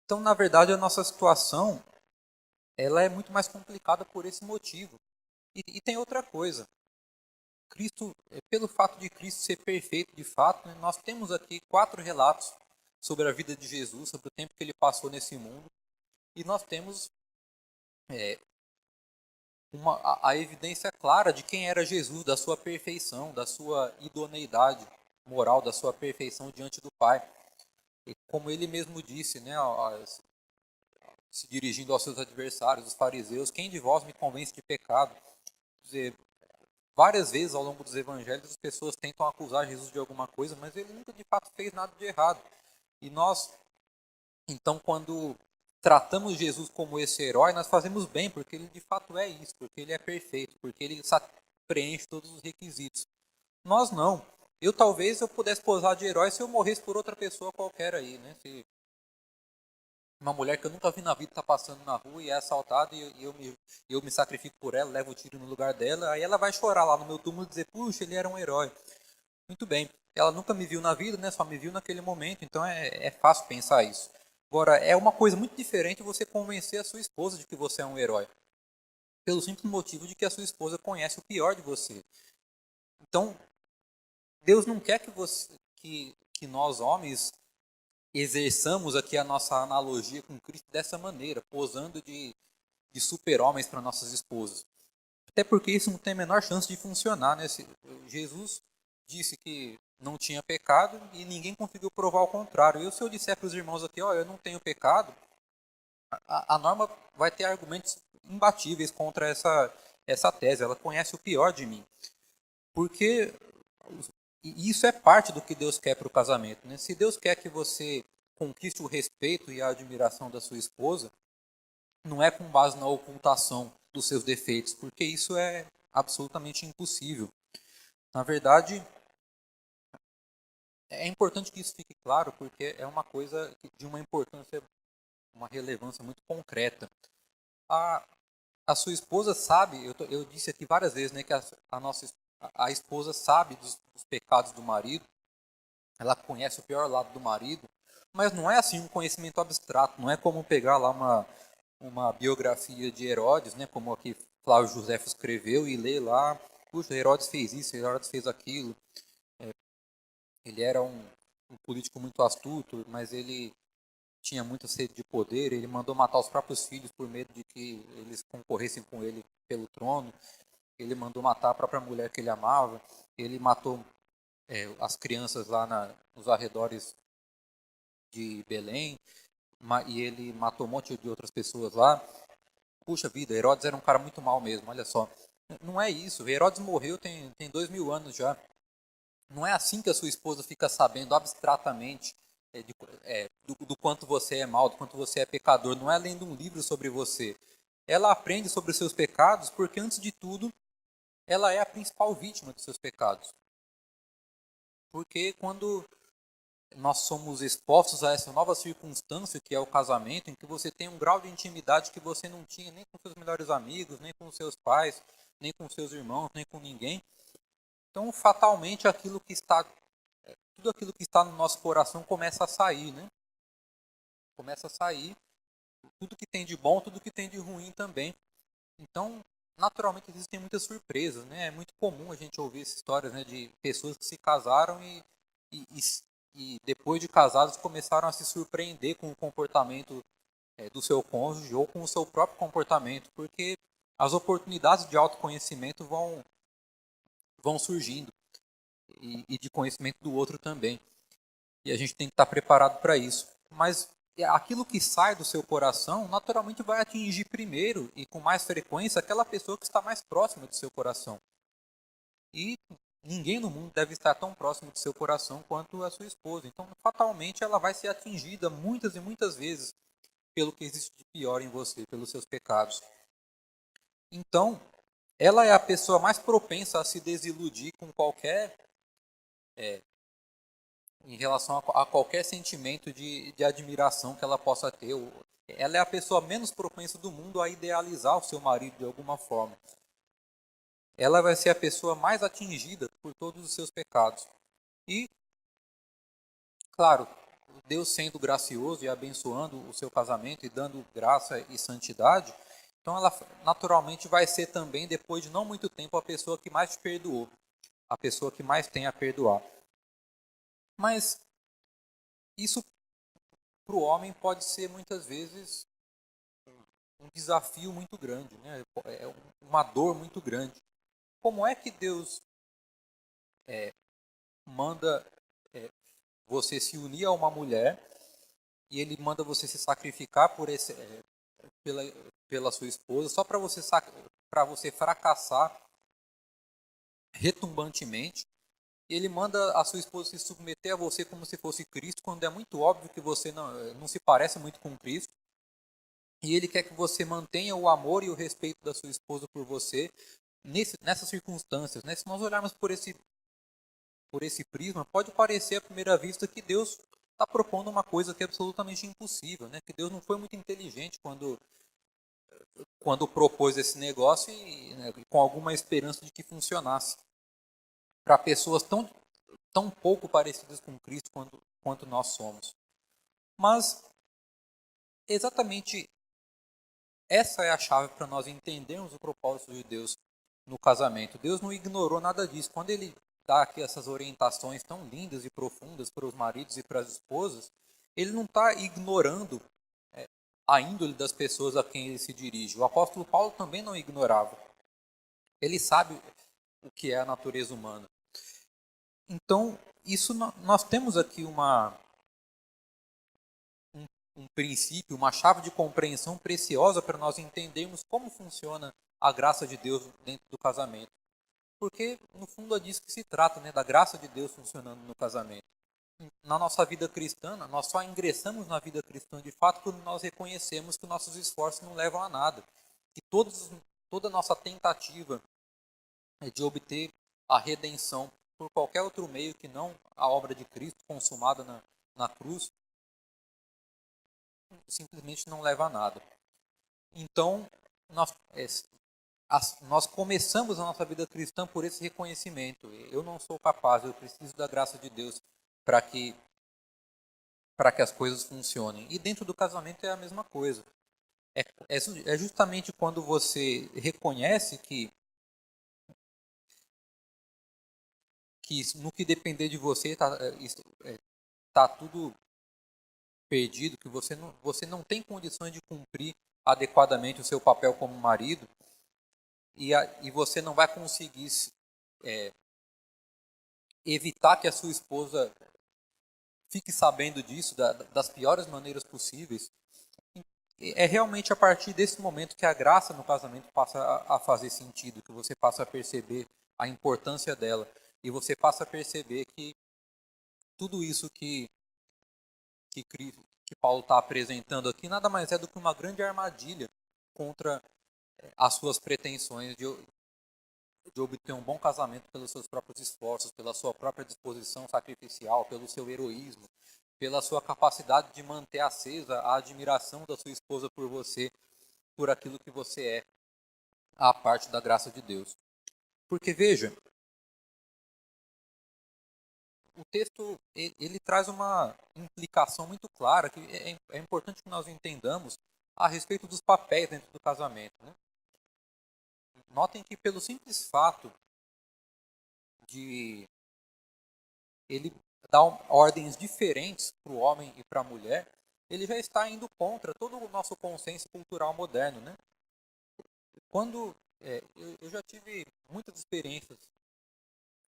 Então, na verdade, a nossa situação ela é muito mais complicada por esse motivo. E tem outra coisa. Cristo, pelo fato de Cristo ser perfeito de fato, né, nós temos aqui 4 relatos sobre a vida de Jesus, sobre o tempo que ele passou nesse mundo. E nós temos a evidência clara de quem era Jesus, da sua perfeição, da sua idoneidade moral, da sua perfeição diante do Pai. E como ele mesmo disse, né, se dirigindo aos seus adversários, os fariseus, quem de vós me convence de pecado? Quer dizer, várias vezes ao longo dos evangelhos as pessoas tentam acusar Jesus de alguma coisa, mas ele nunca de fato fez nada de errado. E nós, então, quando tratamos Jesus como esse herói, nós fazemos bem, porque ele de fato é isso, porque ele é perfeito, porque ele preenche todos os requisitos. Nós não. Talvez eu pudesse posar de herói se eu morresse por outra pessoa qualquer aí, né? Se uma mulher que eu nunca vi na vida está passando na rua e é assaltada e eu me sacrifico por ela, levo o tiro no lugar dela, aí ela vai chorar lá no meu túmulo e dizer, puxa, ele era um herói. Muito bem. Ela nunca me viu na vida, né? Só me viu naquele momento, então é fácil pensar isso. Agora, é uma coisa muito diferente você convencer a sua esposa de que você é um herói. Pelo simples motivo de que a sua esposa conhece o pior de você. Então, Deus não quer que nós homens exerçamos aqui a nossa analogia com Cristo dessa maneira, posando de super-homens para nossas esposas. Até porque isso não tem a menor chance de funcionar. Né? Jesus disse que não tinha pecado e ninguém conseguiu provar o contrário. E se eu disser para os irmãos aqui, eu não tenho pecado, a norma vai ter argumentos imbatíveis contra essa tese. Ela conhece o pior de mim. Porque isso é parte do que Deus quer para o casamento. Né? Se Deus quer que você conquiste o respeito e a admiração da sua esposa, não é com base na ocultação dos seus defeitos, porque isso é absolutamente impossível. Na verdade, é importante que isso fique claro, porque é uma coisa de uma importância, uma relevância muito concreta. A sua esposa sabe, eu disse aqui várias vezes, né, que a esposa sabe dos pecados do marido, ela conhece o pior lado do marido, mas não é assim um conhecimento abstrato, não é como pegar lá uma biografia de Herodes, né, como aqui Flávio Josefo escreveu, e ler lá, puxa, Herodes fez isso, Herodes fez aquilo. Ele era um político muito astuto, mas ele tinha muita sede de poder, ele mandou matar os próprios filhos por medo de que eles concorressem com ele pelo trono, ele mandou matar a própria mulher que ele amava, ele matou as crianças lá nos arredores de Belém, e ele matou um monte de outras pessoas lá. Puxa vida, Herodes era um cara muito mal mesmo, olha só. Não é isso, Herodes morreu tem 2000 anos já. Não é assim que a sua esposa fica sabendo abstratamente do quanto você é mal, do quanto você é pecador. Não é lendo um livro sobre você. Ela aprende sobre os seus pecados porque, antes de tudo, ela é a principal vítima dos seus pecados. Porque quando nós somos expostos a essa nova circunstância que é o casamento, em que você tem um grau de intimidade que você não tinha nem com seus melhores amigos, nem com seus pais, nem com seus irmãos, nem com ninguém. Então, fatalmente, tudo aquilo que está no nosso coração começa a sair, né? Começa a sair tudo que tem de bom, tudo que tem de ruim também. Então, naturalmente, existem muitas surpresas, né? É muito comum a gente ouvir essas histórias, né, de pessoas que se casaram e, e, e depois de casados começaram a se surpreender com o comportamento do seu cônjuge ou com o seu próprio comportamento, porque as oportunidades de autoconhecimento vão surgindo e de conhecimento do outro também. E a gente tem que estar preparado para isso. Mas aquilo que sai do seu coração, naturalmente vai atingir primeiro e com mais frequência aquela pessoa que está mais próxima do seu coração. E ninguém no mundo deve estar tão próximo do seu coração quanto a sua esposa. Então, fatalmente, ela vai ser atingida muitas e muitas vezes pelo que existe de pior em você, pelos seus pecados. Então, ela é a pessoa mais propensa a se desiludir com em relação a qualquer sentimento de admiração que ela possa ter. Ela é a pessoa menos propensa do mundo a idealizar o seu marido de alguma forma. Ela vai ser a pessoa mais atingida por todos os seus pecados. E, claro, Deus sendo gracioso e abençoando o seu casamento e dando graça e santidade, então ela naturalmente vai ser também, depois de não muito tempo, a pessoa que mais te perdoou, a pessoa que mais tem a perdoar. Mas isso para o homem pode ser muitas vezes um desafio muito grande, né? É uma dor muito grande. Como é que Deus manda você se unir a uma mulher e Ele manda você se sacrificar pela, pela sua esposa só para você fracassar retumbantemente? Ele manda a sua esposa se submeter a você como se fosse Cristo, quando é muito óbvio que você não se parece muito com Cristo. E ele quer que você mantenha o amor e o respeito da sua esposa por você nessas circunstâncias. Né? Se nós olharmos por esse prisma, pode parecer à primeira vista que Deus está propondo uma coisa que é absolutamente impossível. Né? Que Deus não foi muito inteligente quando propôs esse negócio né, com alguma esperança de que funcionasse. Para pessoas tão pouco parecidas com Cristo quanto nós somos. Mas exatamente essa é a chave para nós entendermos o propósito de Deus no casamento. Deus não ignorou nada disso. Quando Ele dá aqui essas orientações tão lindas e profundas para os maridos e para as esposas, Ele não está ignorando a índole das pessoas a quem Ele se dirige. O apóstolo Paulo também não ignorava. Ele sabe o que é a natureza humana. Então, isso nós temos aqui um princípio, uma chave de compreensão preciosa para nós entendermos como funciona a graça de Deus dentro do casamento. Porque, no fundo, é disso que se trata, né? Da graça de Deus funcionando no casamento. Na nossa vida cristã, nós só ingressamos na vida cristã de fato quando nós reconhecemos que nossos esforços não levam a nada. Que toda a nossa tentativa de obter a redenção por qualquer outro meio que não a obra de Cristo consumada na cruz, simplesmente não leva a nada. Então, nós começamos a nossa vida cristã por esse reconhecimento. Eu não sou capaz, eu preciso da graça de Deus para que as coisas funcionem. E dentro do casamento é a mesma coisa. É justamente quando você reconhece que no que depender de você está tudo perdido, que você não tem condições de cumprir adequadamente o seu papel como marido, e você não vai conseguir evitar que a sua esposa fique sabendo disso das piores maneiras possíveis. É realmente a partir desse momento que a graça no casamento passa a fazer sentido, que você passa a perceber a importância dela e você passa a perceber que tudo isso que Paulo está apresentando aqui nada mais é do que uma grande armadilha contra as suas pretensões de obter um bom casamento pelos seus próprios esforços, pela sua própria disposição sacrificial, pelo seu heroísmo, pela sua capacidade de manter acesa a admiração da sua esposa por você, por aquilo que você é, à parte da graça de Deus. Porque veja, o texto ele traz uma implicação muito clara que é importante que nós entendamos a respeito dos papéis dentro do casamento. Né? Notem que pelo simples fato de ele dar ordens diferentes para o homem e para a mulher, ele já está indo contra todo o nosso consenso cultural moderno. Né? Quando eu já tive muitas experiências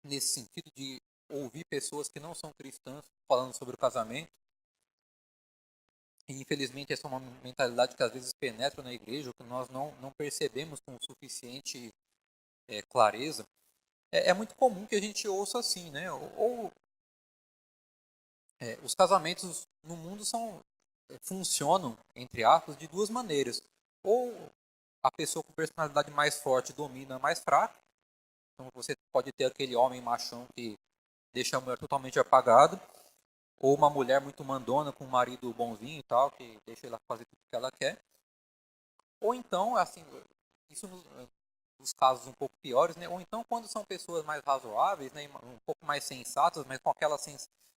nesse sentido de ouvir pessoas que não são cristãs falando sobre o casamento, e infelizmente essa é uma mentalidade que às vezes penetra na igreja, que nós não percebemos com suficiente clareza. É muito comum que a gente ouça assim, né? Os casamentos no mundo funcionam, entre aspas, de duas maneiras. Ou a pessoa com personalidade mais forte domina a mais fraca. Então você pode ter aquele homem machão que deixa a mulher totalmente apagada. Ou uma mulher muito mandona com um marido bonzinho e tal, que deixa ela fazer tudo que ela quer. Ou então, assim, isso nos casos um pouco piores, né? Ou então quando são pessoas mais razoáveis, né? Um pouco mais sensatas, mas com aquela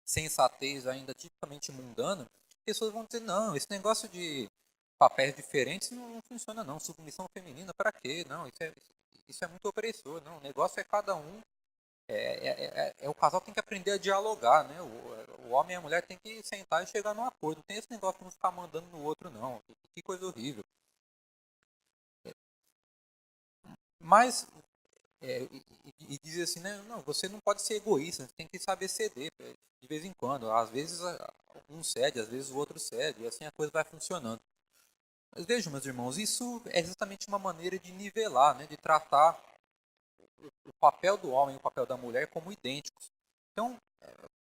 sensatez ainda tipicamente mundana, pessoas vão dizer, não, esse negócio de papéis diferentes não funciona não, submissão feminina, para quê? Não, isso é muito opressor, não, o negócio é cada um, o casal tem que aprender a dialogar, né? O homem e a mulher tem que sentar e chegar num acordo, não tem esse negócio de não ficar mandando no outro não, que coisa horrível. Mas e dizer assim, né, não, você não pode ser egoísta, você tem que saber ceder de vez em quando. Às vezes um cede, às vezes o outro cede, e assim a coisa vai funcionando. Mas vejam, meus irmãos, isso é exatamente uma maneira de nivelar, né, de tratar o papel do homem e o papel da mulher como idênticos. Então,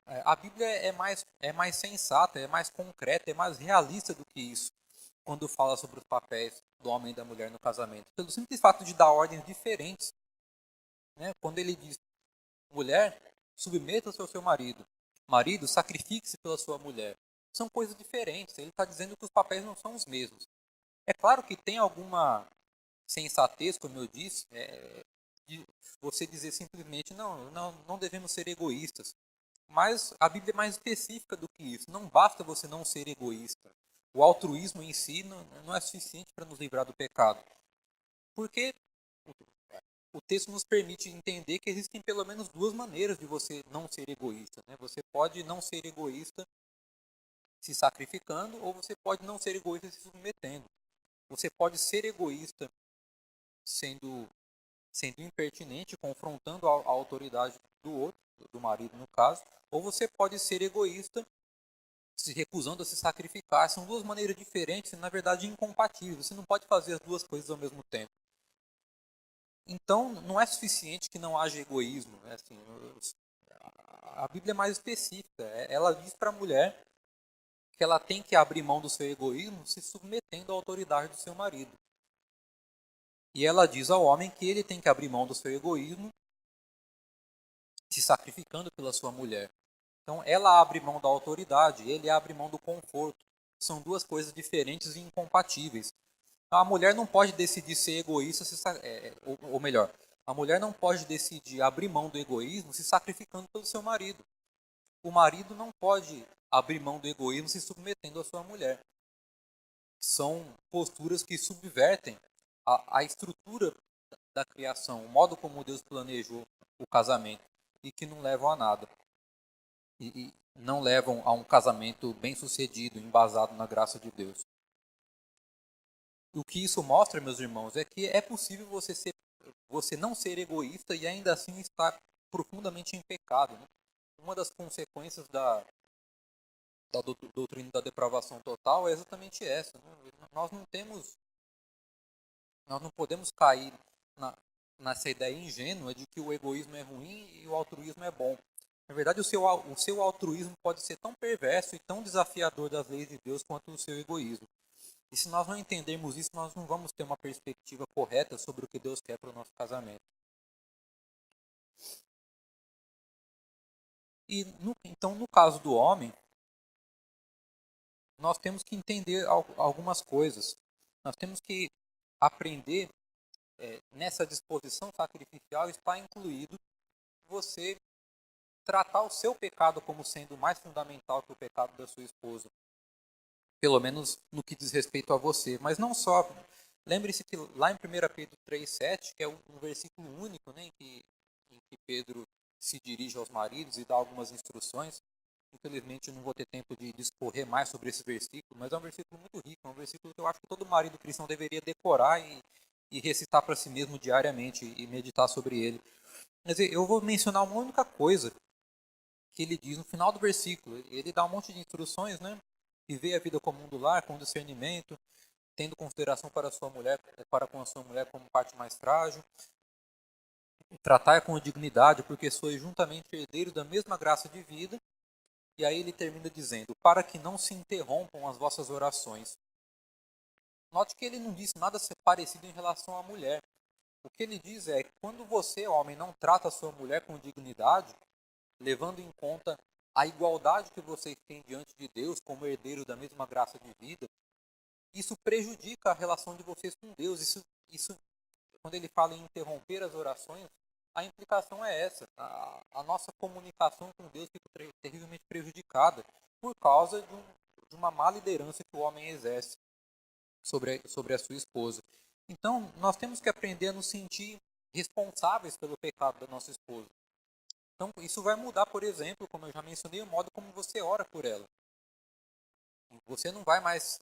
a Bíblia é mais sensata, é mais concreta, é mais realista do que isso, quando fala sobre os papéis do homem e da mulher no casamento. Pelo simples fato de dar ordens diferentes, né, quando ele diz mulher, submeta-se ao seu marido. Marido, sacrifique-se pela sua mulher. São coisas diferentes. Ele está dizendo que os papéis não são os mesmos. É claro que tem alguma sensatez, como eu disse, de você dizer simplesmente não devemos ser egoístas. Mas a Bíblia é mais específica do que isso. Não basta você não ser egoísta. O altruísmo em si não é suficiente para nos livrar do pecado. Porque o texto nos permite entender que existem pelo menos duas maneiras de você não ser egoísta. Né? Você pode não ser egoísta se sacrificando, ou você pode não ser egoísta se submetendo. Você pode ser egoísta sendo, sendo impertinente, confrontando a autoridade do outro, do marido no caso, ou você pode ser egoísta se recusando a se sacrificar. São duas maneiras diferentes e, na verdade, incompatíveis. Você não pode fazer as duas coisas ao mesmo tempo. Então, não é suficiente que não haja egoísmo. Né? Assim, a Bíblia é mais específica. Ela diz para a mulher que ela tem que abrir mão do seu egoísmo se submetendo à autoridade do seu marido. E ela diz ao homem que ele tem que abrir mão do seu egoísmo se sacrificando pela sua mulher. Então, ela abre mão da autoridade, ele abre mão do conforto. São duas coisas diferentes e incompatíveis. A mulher não pode decidir ser egoísta, ou melhor, a mulher não pode decidir abrir mão do egoísmo se sacrificando pelo seu marido. O marido não pode abrir mão do egoísmo se submetendo à sua mulher. São posturas que subvertem a estrutura da criação, o modo como Deus planejou o casamento, e que não levam a nada. E não levam a um casamento bem sucedido, embasado na graça de Deus. O que isso mostra, meus irmãos, é que é possível você não ser egoísta e ainda assim estar profundamente em pecado, né? Uma das consequências da doutrina da depravação total é exatamente essa, né? Nós não podemos cair na, nessa ideia ingênua de que o egoísmo é ruim e o altruísmo é bom. Na verdade, o seu altruísmo pode ser tão perverso e tão desafiador das leis de Deus quanto o seu egoísmo. E se nós não entendermos isso, nós não vamos ter uma perspectiva correta sobre o que Deus quer para o nosso casamento. E então, no caso do homem, nós temos que entender algumas coisas. Nós temos que aprender, nessa disposição sacrificial está incluído você tratar o seu pecado como sendo mais fundamental que o pecado da sua esposa. Pelo menos no que diz respeito a você. Mas não só. Lembre-se que lá em 1 Pedro 3,7, que é um versículo único, né, em que Pedro se dirige aos maridos e dá algumas instruções. Infelizmente, eu não vou ter tempo de discorrer mais sobre esse versículo, mas é um versículo muito rico, é um versículo que eu acho que todo marido cristão deveria decorar e recitar para si mesmo diariamente e meditar sobre ele. Mas eu vou mencionar uma única coisa que ele diz no final do versículo. Ele dá um monte de instruções, né? Viver a vida comum do lar, com discernimento, tendo consideração para a sua mulher, para com a sua mulher como parte mais frágil, tratar com dignidade, porque sois juntamente herdeiros da mesma graça de vida. E aí ele termina dizendo, para que não se interrompam as vossas orações. Note que ele não disse nada parecido em relação à mulher. O que ele diz é que quando você, homem, não trata a sua mulher com dignidade, levando em conta a igualdade que vocês têm diante de Deus como herdeiros da mesma graça de vida, isso prejudica a relação de vocês com Deus. Isso quando ele fala em interromper as orações, a implicação é essa. A nossa comunicação com Deus fica terrivelmente prejudicada por causa de uma má liderança que o homem exerce sobre a sua esposa. Então, nós temos que aprender a nos sentir responsáveis pelo pecado da nossa esposa. Então, isso vai mudar, por exemplo, como eu já mencionei, o modo como você ora por ela. Você não vai mais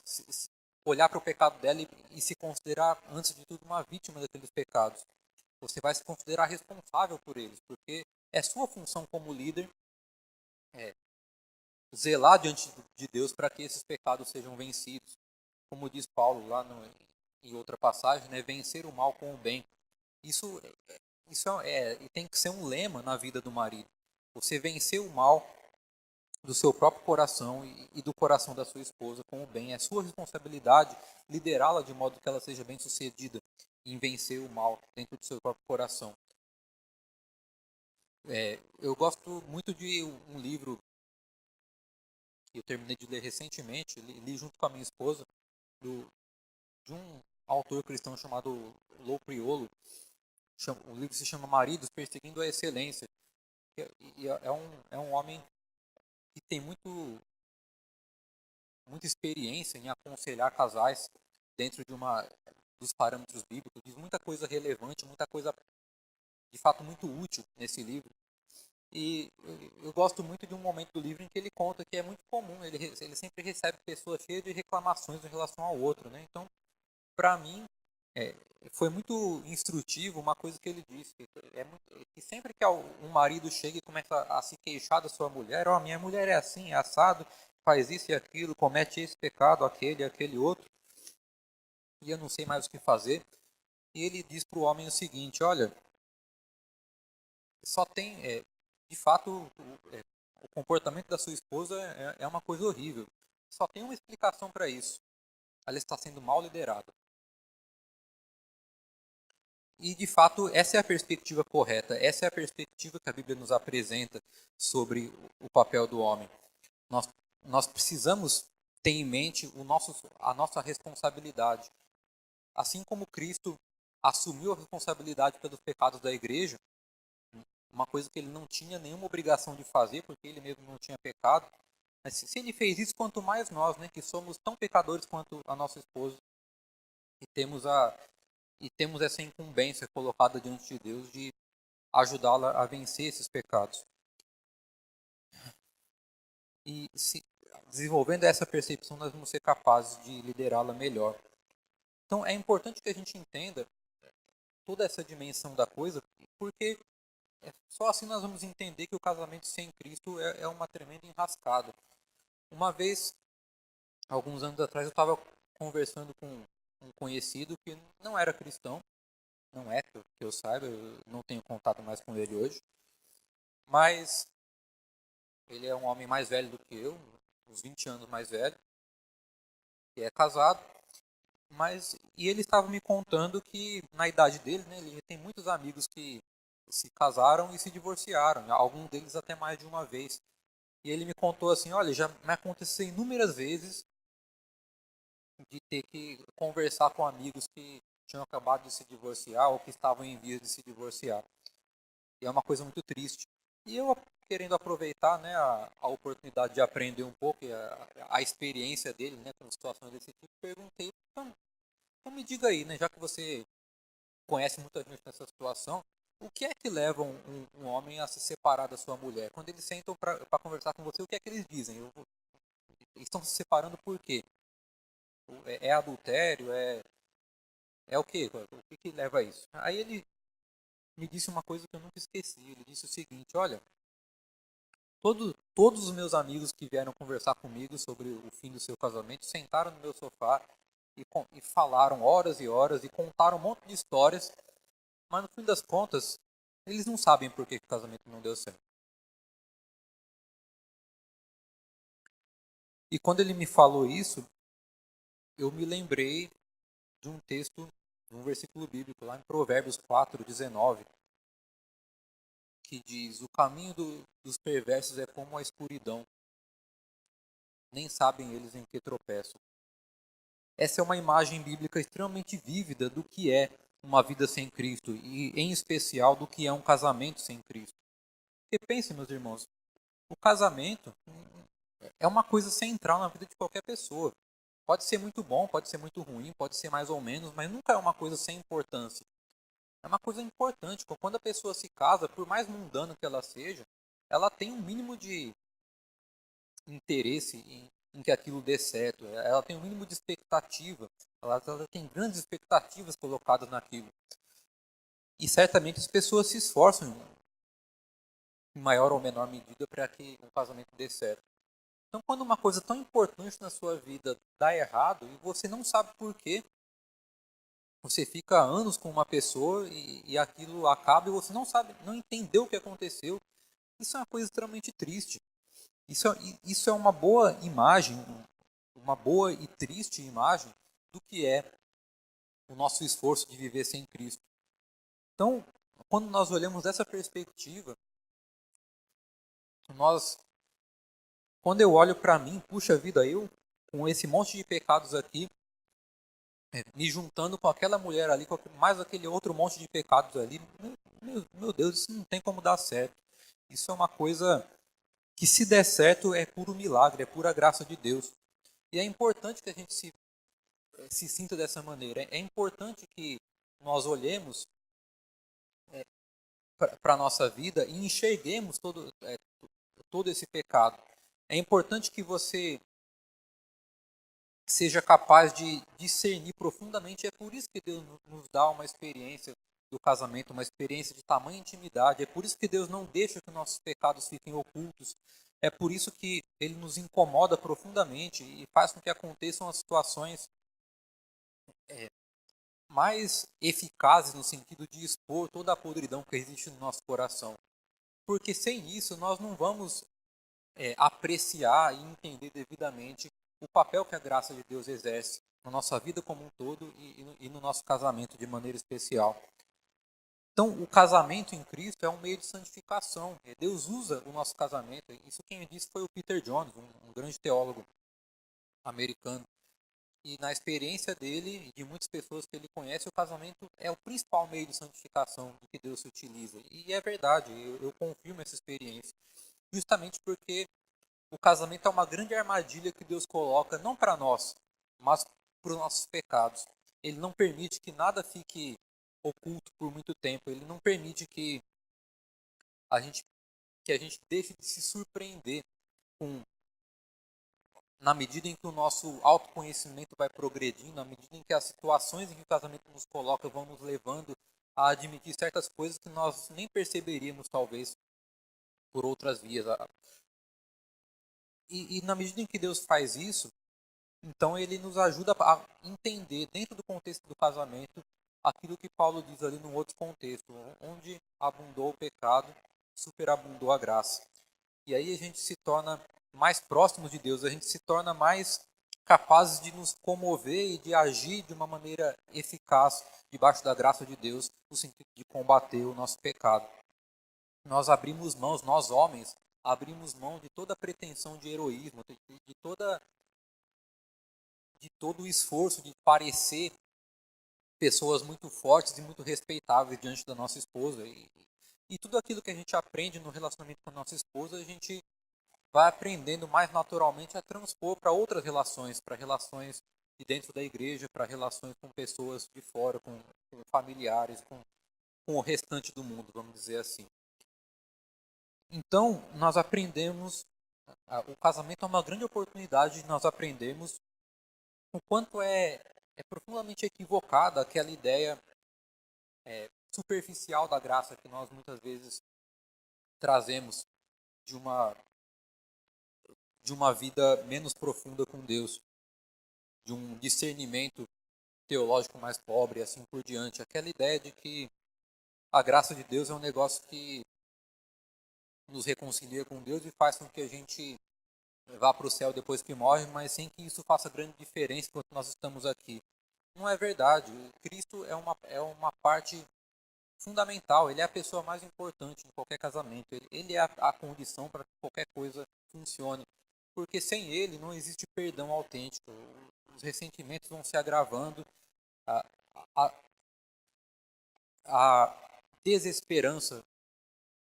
olhar para o pecado dela e se considerar, antes de tudo, uma vítima daqueles pecados. Você vai se considerar responsável por eles, porque é sua função como líder zelar diante de Deus para que esses pecados sejam vencidos. Como diz Paulo lá em outra passagem, né, vencer o mal com o bem. Isso, isso tem que ser um lema na vida do marido. Você vencer o mal do seu próprio coração e do coração da sua esposa com o bem. É sua responsabilidade liderá-la de modo que ela seja bem-sucedida em vencer o mal dentro do seu próprio coração. Eu gosto muito de um livro que eu terminei de ler recentemente, li junto com a minha esposa, de um autor cristão chamado Lou Priolo. O livro se chama Maridos Perseguindo a Excelência. E é um homem que tem muita experiência em aconselhar casais dentro dos parâmetros bíblicos. Diz muita coisa relevante, muita coisa de fato muito útil nesse livro. E eu gosto muito de um momento do livro em que ele conta que é muito comum, ele sempre recebe pessoas cheias de reclamações em relação ao outro, né? Então, para mim, foi muito instrutivo uma coisa que ele disse, que sempre que um marido chega e começa a se queixar da sua mulher, minha mulher é assim, é assado, faz isso e aquilo, comete esse pecado, aquele outro, e eu não sei mais o que fazer. E ele diz para o homem o seguinte, olha, só tem, de fato, o comportamento da sua esposa é uma coisa horrível. Só tem uma explicação para isso. Ela está sendo mal liderada. E, de fato, essa é a perspectiva correta. Essa é a perspectiva que a Bíblia nos apresenta sobre o papel do homem. Nós precisamos ter em mente a nossa responsabilidade. Assim como Cristo assumiu a responsabilidade pelos pecados da igreja, uma coisa que ele não tinha nenhuma obrigação de fazer, porque ele mesmo não tinha pecado. Mas se ele fez isso, quanto mais nós, né, que somos tão pecadores quanto a nossa esposa, e temos essa incumbência colocada diante de Deus de ajudá-la a vencer esses pecados. E desenvolvendo essa percepção, nós vamos ser capazes de liderá-la melhor. Então, é importante que a gente entenda toda essa dimensão da coisa, porque Só assim nós vamos entender que o casamento sem Cristo é uma tremenda enrascada. Uma vez, alguns anos atrás, eu estava conversando com um conhecido que não era cristão, não é que eu saiba, eu não tenho contato mais com ele hoje, mas ele é um homem mais velho do que eu, uns 20 anos mais velho, que é casado, e ele estava me contando que na idade dele, né, ele tem muitos amigos que se casaram e se divorciaram, alguns deles até mais de uma vez. E ele me contou assim, olha, já me aconteceu inúmeras vezes de ter que conversar com amigos que tinham acabado de se divorciar ou que estavam em vias de se divorciar. E é uma coisa muito triste. E eu, querendo aproveitar, né, a oportunidade de aprender um pouco e a experiência dele, né, com situações desse tipo, perguntei, então me diga aí, né, já que você conhece muita gente nessa situação, o que é que leva um homem a se separar da sua mulher? Quando eles sentam para conversar com você, o que é que eles dizem? Eles estão se separando por quê? É adultério? É o quê? O que que leva a isso? Aí ele me disse uma coisa que eu nunca esqueci. Ele disse o seguinte, olha, todos os meus amigos que vieram conversar comigo sobre o fim do seu casamento sentaram no meu sofá e falaram horas e horas e contaram um monte de histórias, mas no fim das contas, eles não sabem por que o casamento não deu certo. E quando ele me falou isso, eu me lembrei de um texto, de um versículo bíblico, lá em Provérbios 4:19, que diz: o caminho dos perversos é como a escuridão, nem sabem eles em que tropeçam. Essa é uma imagem bíblica extremamente vívida do que é uma vida sem Cristo e, em especial, do que é um casamento sem Cristo. Porque pense, meus irmãos, o casamento é uma coisa central na vida de qualquer pessoa. Pode ser muito bom, pode ser muito ruim, pode ser mais ou menos, mas nunca é uma coisa sem importância. É uma coisa importante. Quando a pessoa se casa, por mais mundana que ela seja, ela tem um mínimo de interesse em que aquilo dê certo. Ela tem um mínimo de expectativa. Ela tem grandes expectativas colocadas naquilo. E certamente as pessoas se esforçam em maior ou menor medida para que o casamento dê certo. Então, quando uma coisa tão importante na sua vida dá errado e você não sabe por quê, você fica anos com uma pessoa e aquilo acaba e você não sabe, não entendeu o que aconteceu. Isso é uma coisa extremamente triste. Isso é uma boa imagem, uma boa e triste imagem do que é o nosso esforço de viver sem Cristo. Então, quando nós olhamos dessa perspectiva, nós, quando eu olho para mim, puxa vida, eu com esse monte de pecados aqui, me juntando com aquela mulher ali, com mais aquele outro monte de pecados ali, meu Deus, isso não tem como dar certo. Isso é uma coisa que, se der certo, é puro milagre, é pura graça de Deus. E é importante que a gente se sinta dessa maneira. É importante que nós olhemos para a nossa vida e enxerguemos todo esse pecado. É importante que você seja capaz de discernir profundamente. É por isso que Deus nos dá uma experiência do casamento, uma experiência de tamanha intimidade. É por isso que Deus não deixa que nossos pecados fiquem ocultos. É por isso que Ele nos incomoda profundamente e faz com que aconteçam as situações mais eficazes no sentido de expor toda a podridão que existe no nosso coração. Porque sem isso nós não vamos apreciar e entender devidamente o papel que a graça de Deus exerce na nossa vida como um todo e no nosso casamento de maneira especial. Então, o casamento em Cristo é um meio de santificação. Deus usa o nosso casamento. Isso quem disse foi o Peter Jones, um grande teólogo americano. E na experiência dele e de muitas pessoas que ele conhece, o casamento é o principal meio de santificação do que Deus se utiliza. E é verdade, eu confirmo essa experiência. Justamente porque o casamento é uma grande armadilha que Deus coloca, não para nós, mas para os nossos pecados. Ele não permite que nada fique oculto por muito tempo. Ele não permite a gente, que a gente deixe de se surpreender com, na medida em que o nosso autoconhecimento vai progredindo, na medida em que as situações em que o casamento nos coloca vão nos levando a admitir certas coisas que nós nem perceberíamos, talvez, por outras vias. E na medida em que Deus faz isso, então ele nos ajuda a entender, dentro do contexto do casamento, aquilo que Paulo diz ali num outro contexto, onde abundou o pecado, superabundou a graça. E aí a gente se torna mais próximos de Deus, a gente se torna mais capazes de nos comover e de agir de uma maneira eficaz debaixo da graça de Deus, no sentido de combater o nosso pecado. Nós abrimos mãos, nós homens, abrimos mão de toda a pretensão de heroísmo, de todo o esforço de parecer pessoas muito fortes e muito respeitáveis diante da nossa esposa. E tudo aquilo que a gente aprende no relacionamento com a nossa esposa, a gente vai aprendendo mais naturalmente a transpor para outras relações, para relações de dentro da igreja, para relações com pessoas de fora, com familiares, com o restante do mundo, vamos dizer assim. Então, nós aprendemos, o casamento é uma grande oportunidade de nós aprendermos o quanto é profundamente equivocada aquela ideia superficial da graça que nós muitas vezes trazemos de uma vida menos profunda com Deus, de um discernimento teológico mais pobre e assim por diante. Aquela ideia de que a graça de Deus é um negócio que nos reconcilia com Deus e faz com que a gente vá para o céu depois que morre, mas sem que isso faça grande diferença enquanto nós estamos aqui. Não é verdade. Cristo é uma parte fundamental, ele é a pessoa mais importante em qualquer casamento, ele é a condição para que qualquer coisa funcione, porque sem ele não existe perdão autêntico, os ressentimentos vão se agravando, a, a, a desesperança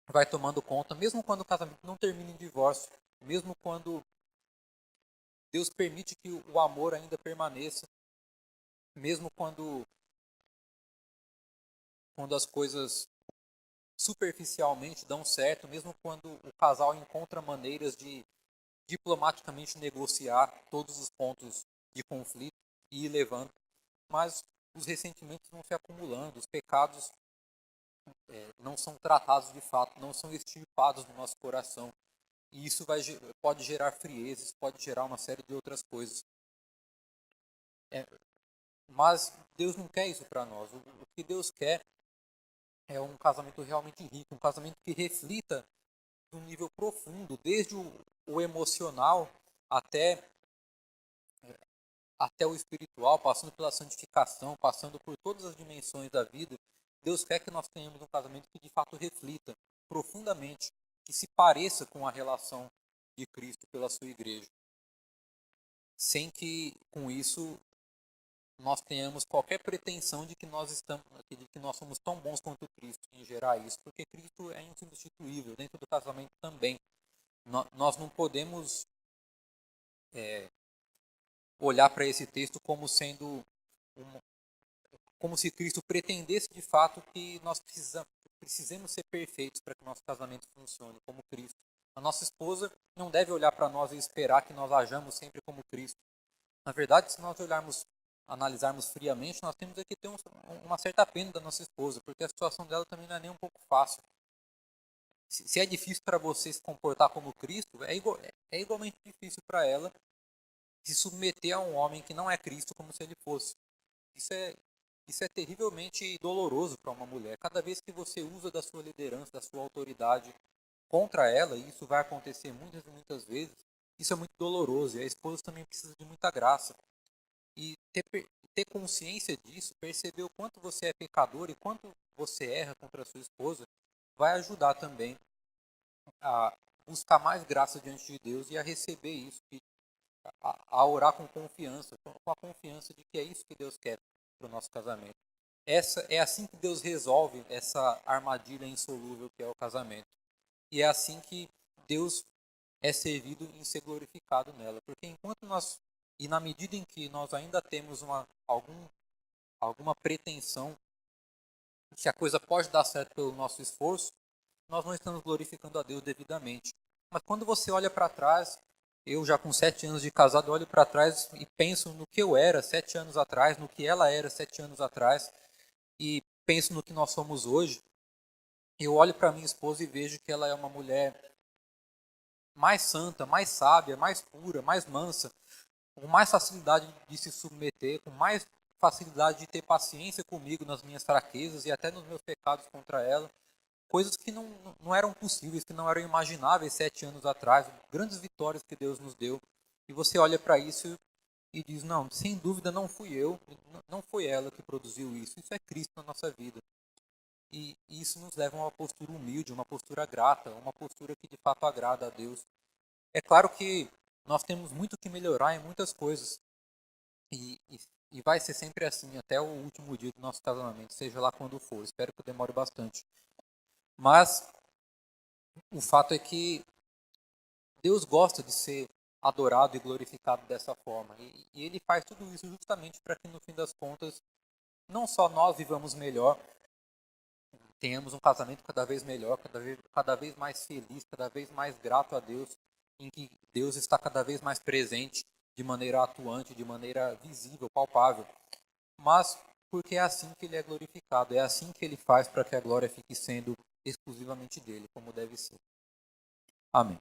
vai tomando conta, mesmo quando o casamento não termina em divórcio, mesmo quando Deus permite que o amor ainda permaneça, mesmo quando as coisas superficialmente dão certo, mesmo quando o casal encontra maneiras de diplomaticamente negociar todos os pontos de conflito e ir levando, mas os ressentimentos vão se acumulando, os pecados não são tratados de fato, não são extirpados no nosso coração, e isso pode gerar friezes, pode gerar uma série de outras coisas. Mas Deus não quer isso para nós. O que Deus quer é um casamento realmente rico, um casamento que reflita num nível profundo, desde o emocional até o espiritual, passando pela santificação, passando por todas as dimensões da vida. Deus quer que nós tenhamos um casamento que de fato reflita profundamente, que se pareça com a relação de Cristo pela sua igreja, sem que com isso nós tenhamos qualquer pretensão de que nós somos tão bons quanto Cristo em gerar isso, porque Cristo é insubstituível dentro do casamento também. Nós não podemos olhar para esse texto como sendo como se Cristo pretendesse de fato que nós precisemos ser perfeitos para que o nosso casamento funcione como Cristo. A nossa esposa não deve olhar para nós e esperar que nós hajamos sempre como Cristo. Na verdade, se nós analisarmos friamente, nós temos que ter uma certa pena da nossa esposa, porque a situação dela também não é nem um pouco fácil. Se é difícil para você se comportar como Cristo, é igualmente difícil para ela se submeter a um homem que não é Cristo como se ele fosse. Isso é terrivelmente doloroso para uma mulher. Cada vez que você usa da sua liderança, da sua autoridade contra ela, e isso vai acontecer muitas e muitas vezes, isso é muito doloroso. E a esposa também precisa de muita graça. E ter consciência disso, perceber o quanto você é pecador e quanto você erra contra a sua esposa, vai ajudar também a buscar mais graça diante de Deus e a receber isso, a orar com confiança, com a confiança de que é isso que Deus quer para o nosso casamento. É assim que Deus resolve essa armadilha insolúvel que é o casamento. E é assim que Deus é servido e ser glorificado nela. Porque enquanto e na medida em que nós ainda temos alguma pretensão que a coisa pode dar certo pelo nosso esforço, nós não estamos glorificando a Deus devidamente. Mas quando você olha para trás, eu já com 7 anos de casado, olho para trás e penso no que eu era 7 anos atrás, no que ela era 7 anos atrás, e penso no que nós somos hoje, eu olho para minha esposa e vejo que ela é uma mulher mais santa, mais sábia, mais pura, mais mansa, com mais facilidade de se submeter, com mais facilidade de ter paciência comigo nas minhas fraquezas e até nos meus pecados contra ela. Coisas que não eram possíveis, que não eram imagináveis 7 anos atrás, grandes vitórias que Deus nos deu. E você olha para isso e diz, não, sem dúvida não fui eu, não foi ela que produziu isso é Cristo na nossa vida. E isso nos leva a uma postura humilde, uma postura grata, uma postura que de fato agrada a Deus. É claro que nós temos muito que melhorar em muitas coisas, e vai ser sempre assim até o último dia do nosso casamento, seja lá quando for. Espero que demore bastante. Mas o fato é que Deus gosta de ser adorado e glorificado dessa forma. E Ele faz tudo isso justamente para que, no fim das contas, não só nós vivamos melhor, tenhamos um casamento cada vez melhor, cada vez mais feliz, cada vez mais grato a Deus, em que Deus está cada vez mais presente de maneira atuante, de maneira visível, palpável. Mas porque é assim que Ele é glorificado, é assim que Ele faz para que a glória fique sendo exclusivamente dele, como deve ser. Amém.